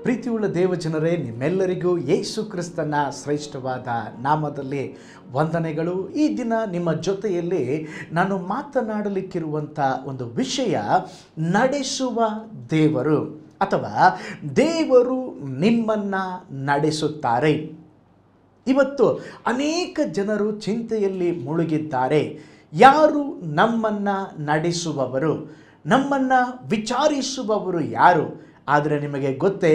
ಪ್ರೀತಿಯುಳ್ಳ ದೇವಜನರೇ, ನಿಮ್ಮೆಲ್ಲರಿಗೂ ಯೇಸು ಕ್ರಿಸ್ತನ ಶ್ರೇಷ್ಠವಾದ ನಾಮದಲ್ಲಿ ವಂದನೆಗಳು. ಈ ದಿನ ನಿಮ್ಮ ಜೊತೆಯಲ್ಲಿ ನಾನು ಮಾತನಾಡಲಿಕ್ಕಿರುವಂಥ ಒಂದು ವಿಷಯ ನಡೆಸುವ ದೇವರು ಅಥವಾ ದೇವರು ನಿಮ್ಮನ್ನು ನಡೆಸುತ್ತಾರೆ. ಇವತ್ತು ಅನೇಕ ಜನರು ಚಿಂತೆಯಲ್ಲಿ ಮುಳುಗಿದ್ದಾರೆ. ಯಾರು ನಮ್ಮನ್ನು ನಡೆಸುವವರು, ನಮ್ಮನ್ನು ವಿಚಾರಿಸುವವರು ಯಾರು? ಆದರೆ ನಿಮಗೆ ಗೊತ್ತೇ,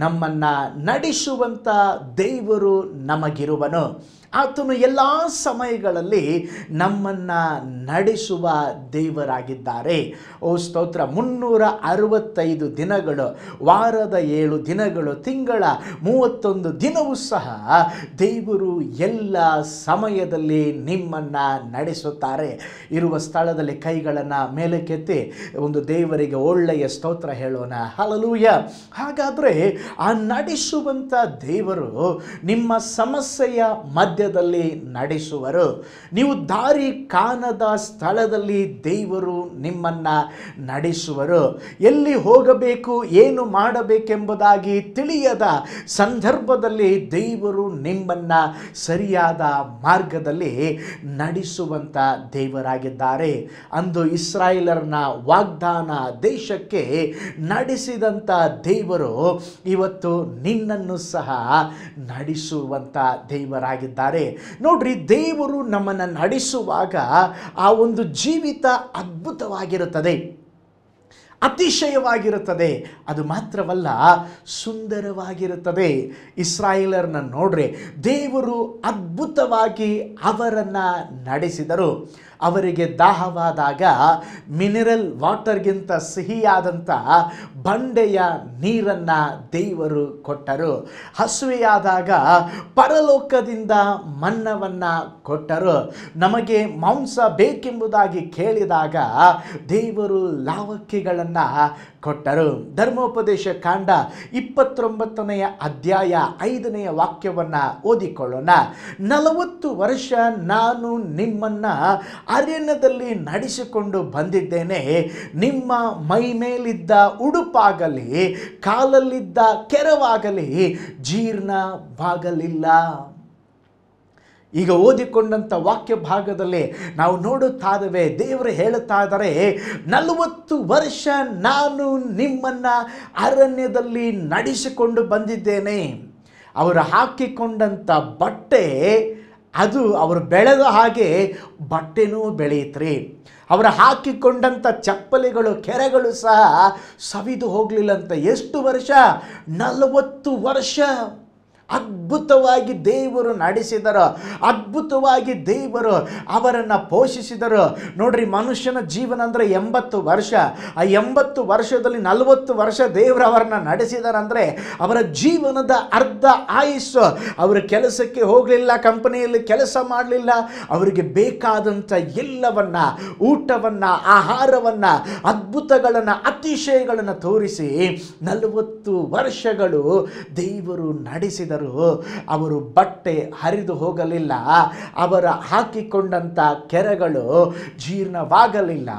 ನಮ್ಮನ್ನು ನಡೆಸುವಂಥ ದೇವರು ನಮಗಿರುವನು. ಆತನು ಎಲ್ಲ ಸಮಯಗಳಲ್ಲಿ ನಮ್ಮನ್ನು ನಡೆಸುವ ದೇವರಾಗಿದ್ದಾರೆ. ಓ ಸ್ತೋತ್ರ. 365 ದಿನಗಳು, ವಾರದ 7 ದಿನಗಳು, ತಿಂಗಳ 31 ದಿನವೂ ಸಹ ದೇವರು ಎಲ್ಲ ಸಮಯದಲ್ಲಿ ನಿಮ್ಮನ್ನು ನಡೆಸುತ್ತಾರೆ. ಇರುವ ಸ್ಥಳದಲ್ಲಿ ಕೈಗಳನ್ನು ಮೇಲಕ್ಕೆತ್ತಿ ಒಂದು ದೇವರಿಗೆ ಒಳ್ಳೆಯ ಸ್ತೋತ್ರ ಹೇಳೋಣ. ಹಲ್ಲೆಲೂಯಾ. ಹಾಗಾದರೆ ಆ ನಡೆಸುವಂಥ ದೇವರು ನಿಮ್ಮ ಸಮಸ್ಯೆಯ ಮಧ್ಯದಲ್ಲಿ ನಡೆಸುವರು. ನೀವು ದಾರಿ ಕಾಣದ ಸ್ಥಳದಲ್ಲಿ ದೇವರು ನಿಮ್ಮನ್ನು ನಡೆಸುವರು. ಎಲ್ಲಿ ಹೋಗಬೇಕು, ಏನು ಮಾಡಬೇಕೆಂಬುದಾಗಿ ತಿಳಿಯದ ಸಂದರ್ಭದಲ್ಲಿ ದೇವರು ನಿಮ್ಮನ್ನು ಸರಿಯಾದ ಮಾರ್ಗದಲ್ಲಿ ನಡೆಸುವಂಥ ದೇವರಾಗಿದ್ದಾರೆ. ಅಂದು ಇಸ್ರಾಯೇಲರನ್ನ ವಾಗ್ದಾನ ದೇಶಕ್ಕೆ ನಡೆಸಿದಂಥ ದೇವರು ಇವತ್ತು ನಿನ್ನನ್ನು ಸಹ ನಡೆಸುವಂಥ ದೇವರಾಗಿದ್ದಾರೆ. ನೋಡ್ರಿ, ದೇವರು ನಮ್ಮನ್ನು ನಡೆಸುವಾಗ ಆ ಒಂದು ಜೀವಿತ ಅದ್ಭುತವಾಗಿರುತ್ತದೆ, ಅತಿಶಯವಾಗಿರುತ್ತದೆ. ಅದು ಮಾತ್ರವಲ್ಲ, ಸುಂದರವಾಗಿರುತ್ತದೆ. ಇಸ್ರಾಯೇಲರನ್ನ ನೋಡ್ರಿ, ದೇವರು ಅದ್ಭುತವಾಗಿ ಅವರನ್ನು ನಡೆಸಿದರು. ಅವರಿಗೆ ದಾಹವಾದಾಗ ಮಿನರಲ್ ವಾಟರ್ಗಿಂತ ಸಿಹಿಯಾದಂಥ ಬಂಡೆಯ ನೀರನ್ನು ದೇವರು ಕೊಟ್ಟರು. ಹಸುವೆಯಾದಾಗ ಪರಲೋಕದಿಂದ ಮನ್ನವನ್ನು ಕೊಟ್ಟರು. ನಮಗೆ ಮಾಂಸ ಬೇಕೆಂಬುದಾಗಿ ಕೇಳಿದಾಗ ದೇವರು ಲಾವಕ್ಕಿಗಳನ್ನು ಕೊಟ್ಟರು. ಧರ್ಮೋಪದೇಶ ಕಾಂಡ 29ನೇ ಅಧ್ಯಾಯ 5ನೇ ವಾಕ್ಯವನ್ನು ಓದಿಕೊಳ್ಳೋಣ. 40 ವರ್ಷ ನಾನು ನಿಮ್ಮನ್ನು ಅರಣ್ಯದಲ್ಲಿ ನಡೆಸಿಕೊಂಡು ಬಂದಿದ್ದೇನೆ. ನಿಮ್ಮ ಮೈ ಮೇಲಿದ್ದ ಉಡುಪಾಗಲಿ ಕಾಲಲ್ಲಿದ್ದ ಕೆರವಾಗಲಿ ಜೀರ್ಣವಾಗಲಿಲ್ಲ. ಈಗ ಓದಿಕೊಂಡಂಥ ವಾಕ್ಯ ಭಾಗದಲ್ಲಿ ನಾವು ನೋಡುತ್ತಾದ್ದೇವೆ, ದೇವರು ಹೇಳುತ್ತಾ ಇದ್ದಾರೆ, 40 ವರ್ಷ ನಾನು ನಿಮ್ಮನ್ನು ಅರಣ್ಯದಲ್ಲಿ ನಡೆಸಿಕೊಂಡು ಬಂದಿದ್ದೇನೆ. ಅವರು ಹಾಕಿಕೊಂಡಂಥ ಬಟ್ಟೆ, ಅದು ಅವರು ಬೆಳೆದ ಹಾಗೆ ಬಟ್ಟೆನೂ ಬೆಳೆಯಿತ್ರಿ. ಅವರು ಹಾಕಿಕೊಂಡಂಥ ಚಪ್ಪಲಿಗಳು, ಕೆರೆಗಳು ಸಹ ಸವಿದು ಹೋಗಲಿಲ್ಲಂತ. ಎಷ್ಟು ವರ್ಷ? 40 ವರ್ಷ. ಅದ್ಭುತವಾಗಿ ದೇವರು ನಡೆಸಿದರು. ಅದ್ಭುತವಾಗಿ ದೇವರು ಅವರನ್ನು ಪೋಷಿಸಿದರು. ನೋಡ್ರಿ, ಮನುಷ್ಯನ ಜೀವನ ಅಂದರೆ 80 ವರ್ಷ. ಆ 80 ವರ್ಷದಲ್ಲಿ 40 ವರ್ಷ ದೇವರು ಅವರನ್ನು ನಡೆಸಿದಾರಂದರೆ ಅವರ ಜೀವನದ ಅರ್ಧ ಆಯುಸ್ಸು ಅವರು ಕೆಲಸಕ್ಕೆ ಹೋಗಲಿಲ್ಲ, ಕಂಪನಿಯಲ್ಲಿ ಕೆಲಸ ಮಾಡಲಿಲ್ಲ. ಅವರಿಗೆ ಬೇಕಾದಂಥ ಎಲ್ಲವನ್ನ, ಊಟವನ್ನು, ಆಹಾರವನ್ನು, ಅದ್ಭುತಗಳನ್ನು, ಅತಿಶಯಗಳನ್ನು ತೋರಿಸಿ 40 ವರ್ಷಗಳು ದೇವರು ನಡೆಸಿದರು. ಅವರು ಬಟ್ಟೆ ಹರಿದು ಹೋಗಲಿಲ್ಲ, ಅವರ ಹಾಕಿಕೊಂಡಂಥ ಕೆರೆಗಳು ಜೀರ್ಣವಾಗಲಿಲ್ಲ.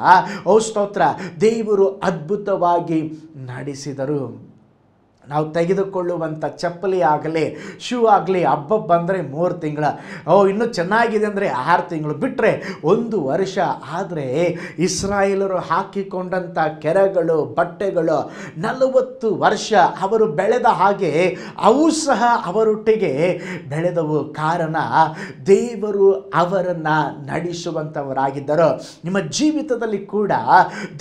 ಓ ಸ್ತೋತ್ರ. ದೇವರು ಅದ್ಭುತವಾಗಿ ನಡೆಸಿದರು. ನಾವು ತೆಗೆದುಕೊಳ್ಳುವಂಥ ಚಪ್ಪಲಿ ಆಗಲಿ, ಶೂ ಆಗಲಿ, ಹಬ್ಬ ಬಂದರೆ 3 ತಿಂಗಳ, ಇನ್ನೂ ಚೆನ್ನಾಗಿದೆ ಅಂದರೆ 6 ತಿಂಗಳು, ಬಿಟ್ಟರೆ 1 ವರ್ಷ. ಆದರೆ ಇಸ್ರಾಯೇಲರು ಹಾಕಿಕೊಂಡಂಥ ಕೆರೆಗಳು, ಬಟ್ಟೆಗಳು 40 ವರ್ಷ ಅವರು ಬೆಳೆದ ಹಾಗೆ ಅವು ಸಹ ಅವರೊಟ್ಟಿಗೆ ಬೆಳೆದವು. ಕಾರಣ, ದೇವರು ಅವರನ್ನು ನಡೆಸುವಂಥವರಾಗಿದ್ದರು. ನಿಮ್ಮ ಜೀವಿತದಲ್ಲಿ ಕೂಡ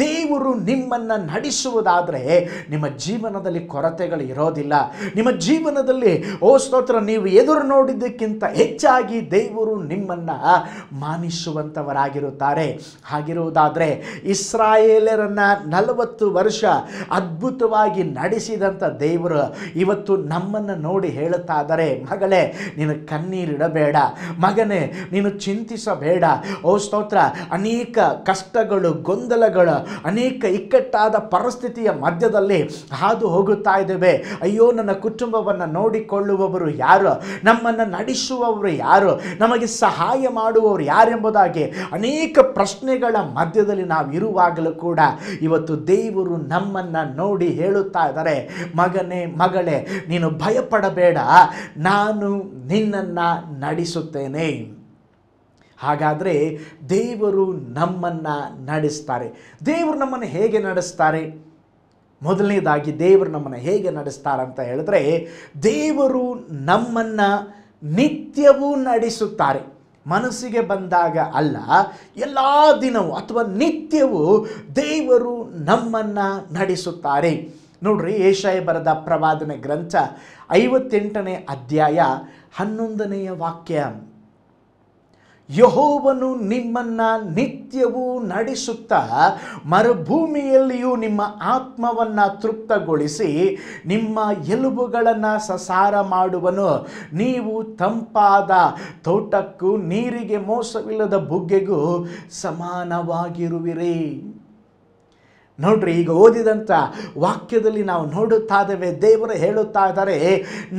ದೇವರು ನಿಮ್ಮನ್ನು ನಡೆಸುವುದಾದರೆ ನಿಮ್ಮ ಜೀವನದಲ್ಲಿ ಕೊರತೆ ಇರೋದಿಲ್ಲ. ನಿಮ್ಮ ಜೀವನದಲ್ಲಿ, ಓ ಸ್ತೋತ್ರ, ನೀವು ಎದುರು ನೋಡಿದ್ದಕ್ಕಿಂತ ಹೆಚ್ಚಾಗಿ ದೇವರು ನಿಮ್ಮನ್ನು ಮಾನಿಸುವಂಥವರಾಗಿರುತ್ತಾರೆ. ಹಾಗಿರುವುದಾದರೆ ಇಸ್ರಾಯೇಲರನ್ನ 40 ವರ್ಷ ಅದ್ಭುತವಾಗಿ ನಡೆಸಿದಂಥ ದೇವರು ಇವತ್ತು ನಮ್ಮನ್ನು ನೋಡಿ ಹೇಳುತ್ತಾ ಇದ್ದಾರೆ, ಮಗಳೇ, ನೀನು ಕಣ್ಣೀರಿಡಬೇಡ, ಮಗನೇ, ನೀನು ಚಿಂತಿಸಬೇಡ. ಓ ಸ್ತೋತ್ರ. ಅನೇಕ ಕಷ್ಟಗಳು, ಗೊಂದಲಗಳು, ಅನೇಕ ಇಕ್ಕಟ್ಟಾದ ಪರಿಸ್ಥಿತಿಯ ಮಧ್ಯದಲ್ಲಿ ಹಾದು ಹೋಗುತ್ತಾ ಇದ್ದೇವೆ. ಇದ್ದೇವೆ. ಅಯ್ಯೋ, ನನ್ನ ಕುಟುಂಬವನ್ನು ನೋಡಿಕೊಳ್ಳುವವರು ಯಾರು, ನಮ್ಮನ್ನು ನಡೆಸುವವರು ಯಾರು, ನಮಗೆ ಸಹಾಯ ಮಾಡುವವರು ಯಾರೆಂಬುದಾಗಿ ಅನೇಕ ಪ್ರಶ್ನೆಗಳ ಮಧ್ಯದಲ್ಲಿ ನಾವು ಇರುವಾಗಲೂ ಕೂಡ ಇವತ್ತು ದೇವರು ನಮ್ಮನ್ನು ನೋಡಿ ಹೇಳುತ್ತಾ ಇದ್ದಾರೆ, ಮಗನೇ ಮಗಳೇ, ನೀನು ಭಯಪಡಬೇಡ, ನಾನು ನಿನ್ನನ್ನು ನಡೆಸುತ್ತೇನೆ. ಹಾಗಾದರೆ ದೇವರು ನಮ್ಮನ್ನು ನಡೆಸ್ತಾರೆ. ದೇವರು ನಮ್ಮನ್ನು ಹೇಗೆ ನಡೆಸ್ತಾರೆ? ಮೊದಲನೇದಾಗಿ ದೇವರು ನಮ್ಮನ್ನು ಹೇಗೆ ನಡೆಸ್ತಾರೆ ಅಂತ ಹೇಳಿದ್ರೆ, ದೇವರು ನಮ್ಮನ್ನು ನಿತ್ಯವೂ ನಡೆಸುತ್ತಾರೆ. ಮನಸ್ಸಿಗೆ ಬಂದಾಗ ಅಲ್ಲ, ಎಲ್ಲ ದಿನವೂ ಅಥವಾ ನಿತ್ಯವೂ ದೇವರು ನಮ್ಮನ್ನು ನಡೆಸುತ್ತಾರೆ. ನೋಡ್ರಿ, ಯೆಶಾಯ ಬರೆದ ಪ್ರವಾದನೆ ಗ್ರಂಥ 58ನೇ ಅಧ್ಯಾಯ 11ನೇ ವಾಕ್ಯ, ಯೆಹೋವನು ನಿಮ್ಮನ್ನು ನಿತ್ಯವೂ ನಡೆಸುತ್ತಾ ಮರುಭೂಮಿಯಲ್ಲಿಯೂ ನಿಮ್ಮ ಆತ್ಮವನ್ನು ತೃಪ್ತಗೊಳಿಸಿ ನಿಮ್ಮ ಎಲುಬುಗಳನ್ನು ಸಸಾರ ಮಾಡುವನು. ನೀವು ತಂಪಾದ ತೋಟಕ್ಕೂ ನೀರಿಗೆ ಮೋಸವಿಲ್ಲದ ಬುಗ್ಗೆಗೂ ಸಮಾನವಾಗಿರುವಿರಿ. ನೋಡ್ರಿ, ಈಗ ಓದಿದಂಥ ವಾಕ್ಯದಲ್ಲಿ ನಾವು ನೋಡುತ್ತಾ ಇದ್ದೇವೆ, ದೇವರು ಹೇಳುತ್ತಾ ಇದ್ದಾರೆ,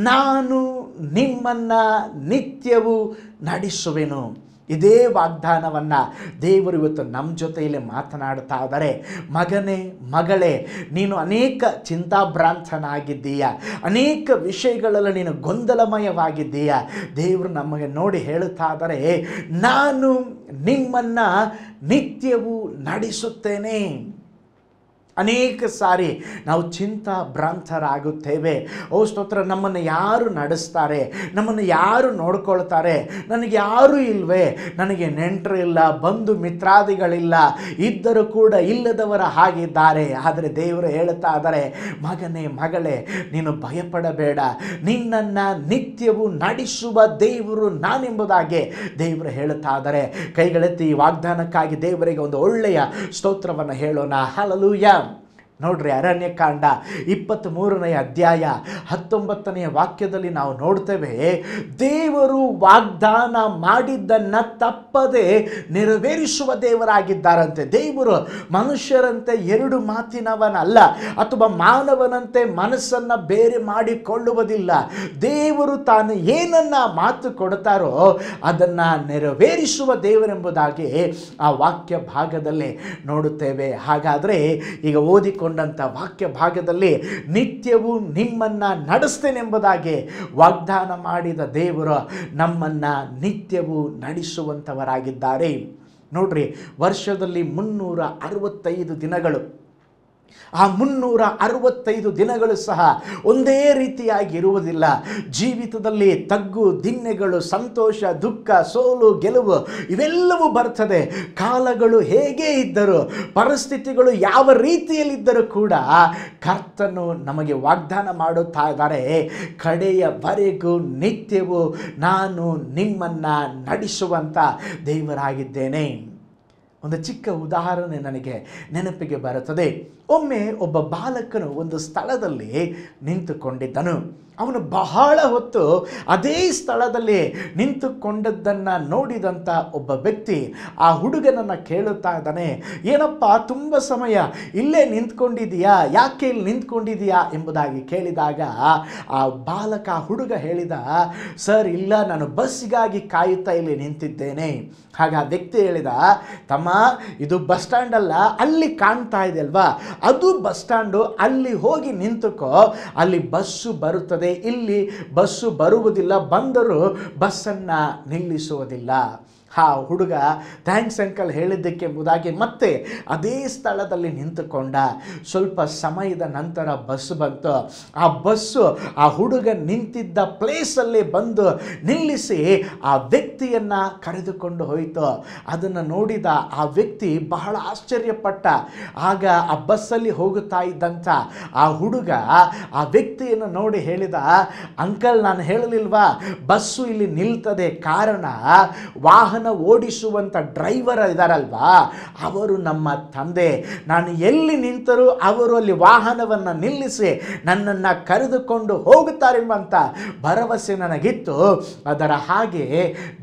ನಾನು ನಿಮ್ಮನ್ನು ನಿತ್ಯವೂ ನಡೆಸುವೆನು. ಇದೇ ವಾಗ್ದಾನವನ್ನು ದೇವರು ಇವತ್ತು ನಮ್ಮ ಜೊತೆಯಲ್ಲಿ ಮಾತನಾಡ್ತಾ ಇದ್ದಾರೆ. ಮಗನೇ ಮಗಳೇ, ನೀನು ಅನೇಕ ಚಿಂತಾಭ್ರಾಂತನಾಗಿದ್ದೀಯ, ಅನೇಕ ವಿಷಯಗಳಲ್ಲಿ ನೀನು ಗೊಂದಲಮಯವಾಗಿದ್ದೀಯ. ದೇವರು ನಮಗೆ ನೋಡಿ ಹೇಳುತ್ತಾ ಇದ್ದಾರೆ, ನಾನು ನಿಮ್ಮನ್ನು ನಿತ್ಯವೂ ನಡೆಸುತ್ತೇನೆ. ಅನೇಕ ಸಾರಿ ನಾವು ಚಿಂತಾಭ್ರಾಂತರಾಗುತ್ತೇವೆ. ಓ ಸ್ತೋತ್ರ, ನಮ್ಮನ್ನು ಯಾರು ನಡೆಸ್ತಾರೆ, ನಮ್ಮನ್ನು ಯಾರು ನೋಡ್ಕೊಳ್ತಾರೆ, ನನಗೆ ಯಾರೂ ಇಲ್ವೇ, ನನಗೆ ನೆಂಟರು ಇಲ್ಲ, ಬಂಧು ಮಿತ್ರಾದಿಗಳಿಲ್ಲ, ಇದ್ದರೂ ಕೂಡ ಇಲ್ಲದವರ ಹಾಗಿದ್ದಾರೆ. ಆದರೆ ದೇವರು ಹೇಳುತ್ತಾ ಇದ್ದಾರೆ, ಮಗನೇ ಮಗಳೇ, ನೀನು ಭಯಪಡಬೇಡ, ನಿನ್ನನ್ನು ನಿತ್ಯವೂ ನಡೆಸುವ ದೇವರು ನಾನೆಂಬುದಾಗಿ ದೇವರು ಹೇಳುತ್ತಾ ಇದ್ದಾರೆ. ಕೈಗಳೆತ್ತಿ ಈ ವಾಗ್ದಾನಕ್ಕಾಗಿ ದೇವರಿಗೆ ಒಂದು ಒಳ್ಳೆಯ ಸ್ತೋತ್ರವನ್ನು ಹೇಳೋಣ. ಹಲ್ಲೆಲೂಯಾ. ನೋಡ್ರಿ, ಅರಣ್ಯಕಾಂಡ 23ನೇ ಅಧ್ಯಾಯ 19ನೇ ವಾಕ್ಯದಲ್ಲಿ ನಾವು ನೋಡ್ತೇವೆ, ದೇವರು ವಾಗ್ದಾನ ಮಾಡಿದ್ದನ್ನು ತಪ್ಪದೆ ನೆರವೇರಿಸುವ ದೇವರಾಗಿದ್ದಾರಂತೆ. ದೇವರು ಮನುಷ್ಯರಂತೆ ಎರಡು ಮಾತಿನವನಲ್ಲ, ಅಥವಾ ಮಾನವನಂತೆ ಮನಸ್ಸನ್ನು ಬೇರೆ ಮಾಡಿಕೊಳ್ಳುವುದಿಲ್ಲ. ದೇವರು ತಾನು ಏನನ್ನ ಮಾತು ಕೊಡ್ತಾರೋ ಅದನ್ನು ನೆರವೇರಿಸುವ ದೇವರೆಂಬುದಾಗಿ ಆ ವಾಕ್ಯ ಭಾಗದಲ್ಲಿ ನೋಡುತ್ತೇವೆ. ಹಾಗಾದರೆ ಈಗ ಓದಿಕೊಂಡಂಥ ವಾಕ್ಯ ಭಾಗದಲ್ಲಿ ನಿತ್ಯವೂ ನಿಮ್ಮನ್ನು ನಡೆಸ್ತೇನೆಂಬುದಾಗಿ ವಾಗ್ದಾನ ಮಾಡಿದ ದೇವರು ನಮ್ಮನ್ನು ನಿತ್ಯವೂ ನಡೆಸುವಂಥವರಾಗಿದ್ದಾರೆ. ನೋಡ್ರಿ, ವರ್ಷದಲ್ಲಿ 365 ದಿನಗಳು, ಆ 365 ದಿನಗಳು ಸಹ ಒಂದೇ ರೀತಿಯಾಗಿ ಇರುವುದಿಲ್ಲ. ಜೀವಿತದಲ್ಲಿ ತಗ್ಗು ದಿನ್ನೆಗಳು, ಸಂತೋಷ, ದುಃಖ, ಸೋಲು, ಗೆಲುವು ಇವೆಲ್ಲವೂ ಬರ್ತದೆ. ಕಾಲಗಳು ಹೇಗೆ ಇದ್ದರೂ, ಪರಿಸ್ಥಿತಿಗಳು ಯಾವ ರೀತಿಯಲ್ಲಿದ್ದರೂ ಕೂಡ ಕರ್ತನು ನಮಗೆ ವಾಗ್ದಾನ ಮಾಡುತ್ತಾ ಇದ್ದಾರೆ, ಕಡೆಯವರೆಗೂ ನಿತ್ಯವೂ ನಾನು ನಿಮ್ಮನ್ನು ನಡೆಸುವಂಥ ದೇವರಾಗಿದ್ದೇನೆ. ಒಂದು ಚಿಕ್ಕ ಉದಾಹರಣೆ ನನಗೆ ನೆನಪಿಗೆ ಬರುತ್ತದೆ. ಒಮ್ಮೆ ಒಬ್ಬ ಬಾಲಕನು ಒಂದು ಸ್ಥಳದಲ್ಲಿ ನಿಂತುಕೊಂಡಿದ್ದನು. ಅವನು ಬಹಳ ಹೊತ್ತು ಅದೇ ಸ್ಥಳದಲ್ಲಿ ನಿಂತುಕೊಂಡದ್ದನ್ನು ನೋಡಿದಂಥ ಒಬ್ಬ ವ್ಯಕ್ತಿ ಆ ಹುಡುಗನನ್ನು ಕೇಳುತ್ತಾ ಇದ್ದಾನೆ, ಏನಪ್ಪ ತುಂಬ ಸಮಯ ಇಲ್ಲೇ ನಿಂತ್ಕೊಂಡಿದೀಯಾ, ಯಾಕೆ ಇಲ್ಲಿ ನಿಂತ್ಕೊಂಡಿದೀಯಾ ಎಂಬುದಾಗಿ ಕೇಳಿದಾಗ ಆ ಬಾಲಕ, ಆ ಹುಡುಗ ಹೇಳಿದ, ಸರ್ ಇಲ್ಲ, ನಾನು ಬಸ್ಸಿಗಾಗಿ ಕಾಯುತ್ತಾ ಇಲ್ಲಿ ನಿಂತಿದ್ದೇನೆ. ಆಗ ಆ ವ್ಯಕ್ತಿ ಹೇಳಿದ, ತಮ್ಮ ಇದು ಬಸ್ ಸ್ಟ್ಯಾಂಡ್ ಅಲ್ಲ, ಅಲ್ಲಿ ಕಾಣ್ತಾ ಇದೆ ಅಲ್ವಾ, ಅದು ಬಸ್ ಸ್ಟ್ಯಾಂಡು, ಅಲ್ಲಿ ಹೋಗಿ ನಿಂತುಕೋ, ಅಲ್ಲಿ ಬಸ್ಸು ಬರುತ್ತದೆ, ಇಲ್ಲಿ ಬಸ್ಸು ಬರುವುದಿಲ್ಲ, ಬಂದರೂ ಬಸ್ಸನ್ನು ನಿಲ್ಲಿಸುವುದಿಲ್ಲ. ಆ ಹುಡುಗ ಥ್ಯಾಂಕ್ಸ್ ಅಂಕಲ್ ಹೇಳಿದ್ದಕ್ಕೆ ಎಂಬುದಾಗಿ ಮತ್ತೆ ಅದೇ ಸ್ಥಳದಲ್ಲಿ ನಿಂತುಕೊಂಡ. ಸ್ವಲ್ಪ ಸಮಯದ ನಂತರ ಬಸ್ ಬಂತು. ಆ ಬಸ್ಸು ಆ ಹುಡುಗ ನಿಂತಿದ್ದ ಪ್ಲೇಸಲ್ಲಿ ಬಂದು ನಿಲ್ಲಿಸಿ ಆ ವ್ಯಕ್ತಿಯನ್ನು ಕರೆದುಕೊಂಡು ಹೋಯಿತು. ಅದನ್ನು ನೋಡಿದ ಆ ವ್ಯಕ್ತಿ ಬಹಳ ಆಶ್ಚರ್ಯಪಟ್ಟ. ಆಗ ಆ ಬಸ್ಸಲ್ಲಿ ಹೋಗುತ್ತಾ ಇದ್ದಂಥ ಆ ಹುಡುಗ ಆ ವ್ಯಕ್ತಿಯನ್ನು ನೋಡಿ ಹೇಳಿದ, ಅಂಕಲ್ ನಾನು ಹೇಳಲಿಲ್ವಾ ಬಸ್ಸು ಇಲ್ಲಿ ನಿಲ್ತದೆ, ಕಾರಣ ವಾಹನ ಓಡಿಸುವಂಥ ಡ್ರೈವರ್ ಇದ್ದಾರಲ್ವಾ, ಅವರು ನಮ್ಮ ತಂದೆ. ನಾನು ಎಲ್ಲಿ ನಿಂತರೂ ಅವರು ಅಲ್ಲಿ ವಾಹನವನ್ನು ನಿಲ್ಲಿಸಿ ನನ್ನನ್ನು ಕರೆದುಕೊಂಡು ಹೋಗುತ್ತಾರೆಂಬಂಥ ಭರವಸೆ ನನಗಿತ್ತು. ಅದರ ಹಾಗೆ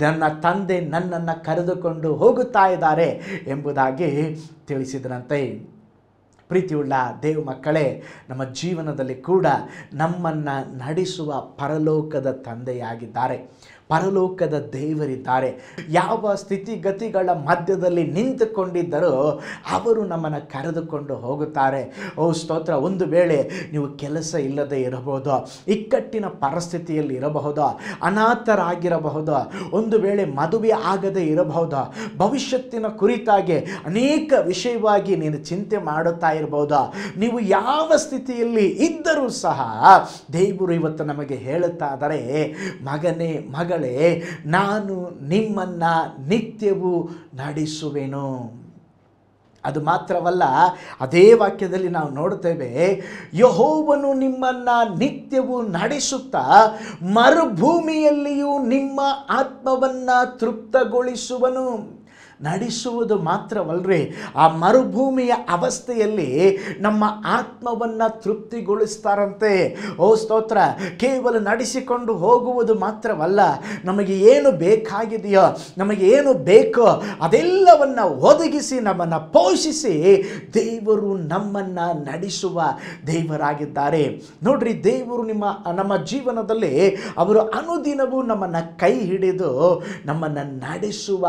ನನ್ನ ತಂದೆ ನನ್ನನ್ನು ಕರೆದುಕೊಂಡು ಹೋಗುತ್ತಾ ಇದ್ದಾರೆ ಎಂಬುದಾಗಿ ತಿಳಿಸಿದ್ರಂತೆ. ಪ್ರೀತಿಯುಳ್ಳ ದೇವ ಮಕ್ಕಳೇ, ನಮ್ಮ ಜೀವನದಲ್ಲಿ ಕೂಡ ನಮ್ಮನ್ನು ನಡೆಸುವ ಪರಲೋಕದ ತಂದೆಯಾಗಿದ್ದಾರೆ, ಪರಲೋಕದ ದೇವರಿದ್ದಾರೆ. ಯಾವ ಸ್ಥಿತಿಗತಿಗಳ ಮಧ್ಯದಲ್ಲಿ ನಿಂತುಕೊಂಡಿದ್ದರೂ ಅವರು ನಮ್ಮನ್ನು ಕರೆದುಕೊಂಡು ಹೋಗುತ್ತಾರೆ. ಓ ಸ್ತೋತ್ರ. ಒಂದು ವೇಳೆ ನೀವು ಕೆಲಸ ಇಲ್ಲದೆ ಇರಬಹುದು, ಇಕ್ಕಟ್ಟಿನ ಪರಿಸ್ಥಿತಿಯಲ್ಲಿ ಇರಬಹುದು, ಅನಾಥರಾಗಿರಬಹುದು, ಒಂದು ವೇಳೆ ಮದುವೆ ಆಗದೆ ಇರಬಹುದು, ಭವಿಷ್ಯತ್ತಿನ ಕುರಿತಾಗಿ ಅನೇಕ ವಿಷಯವಾಗಿ ನೀನು ಚಿಂತೆ ಮಾಡುತ್ತಾ ಇರಬಹುದು. ನೀವು ಯಾವ ಸ್ಥಿತಿಯಲ್ಲಿ ಇದ್ದರೂ ಸಹ ದೇವರು ಇವತ್ತು ನಮಗೆ ಹೇಳುತ್ತಾ ಇದ್ದಾರೆ, ಮಗನೇ ಮಗಳೇ, ನಾನು ನಿಮ್ಮನ್ನು ನಿತ್ಯವೂ ನಡೆಸುವೆನು. ಅದು ಮಾತ್ರವಲ್ಲ, ಅದೇ ವಾಕ್ಯದಲ್ಲಿ ನಾವು ನೋಡುತ್ತೇವೆ, ಯೆಹೋವನು ನಿಮ್ಮನ್ನು ನಿತ್ಯವೂ ನಡೆಸುತ್ತಾ ಮರುಭೂಮಿಯಲ್ಲಿಯೂ ನಿಮ್ಮ ಆತ್ಮವನ್ನು ತೃಪ್ತಗೊಳಿಸುವನು. ನಡೆಸುವುದು ಮಾತ್ರವಲ್ಲರಿ, ಆ ಮರುಭೂಮಿಯ ಅವಸ್ಥೆಯಲ್ಲಿ ನಮ್ಮ ಆತ್ಮವನ್ನು ತೃಪ್ತಿಗೊಳಿಸ್ತಾರಂತೆ. ಓ ಸ್ತೋತ್ರ. ಕೇವಲ ನಡೆಸಿಕೊಂಡು ಹೋಗುವುದು ಮಾತ್ರವಲ್ಲ, ನಮಗೆ ಏನು ಬೇಕಾಗಿದೆಯೋ, ನಮಗೆ ಏನು ಬೇಕೋ ಅದೆಲ್ಲವನ್ನು ಒದಗಿಸಿ ನಮ್ಮನ್ನು ಪೋಷಿಸಿ ದೇವರು ನಮ್ಮನ್ನು ನಡೆಸುವ ದೇವರಾಗಿದ್ದಾರೆ. ನೋಡ್ರಿ, ದೇವರು ನಮ್ಮ ಜೀವನದಲ್ಲಿ ಅವರು ಅನುದಿನವೂ ನಮ್ಮನ್ನು ಕೈ ಹಿಡಿದು ನಮ್ಮನ್ನು ನಡೆಸುವ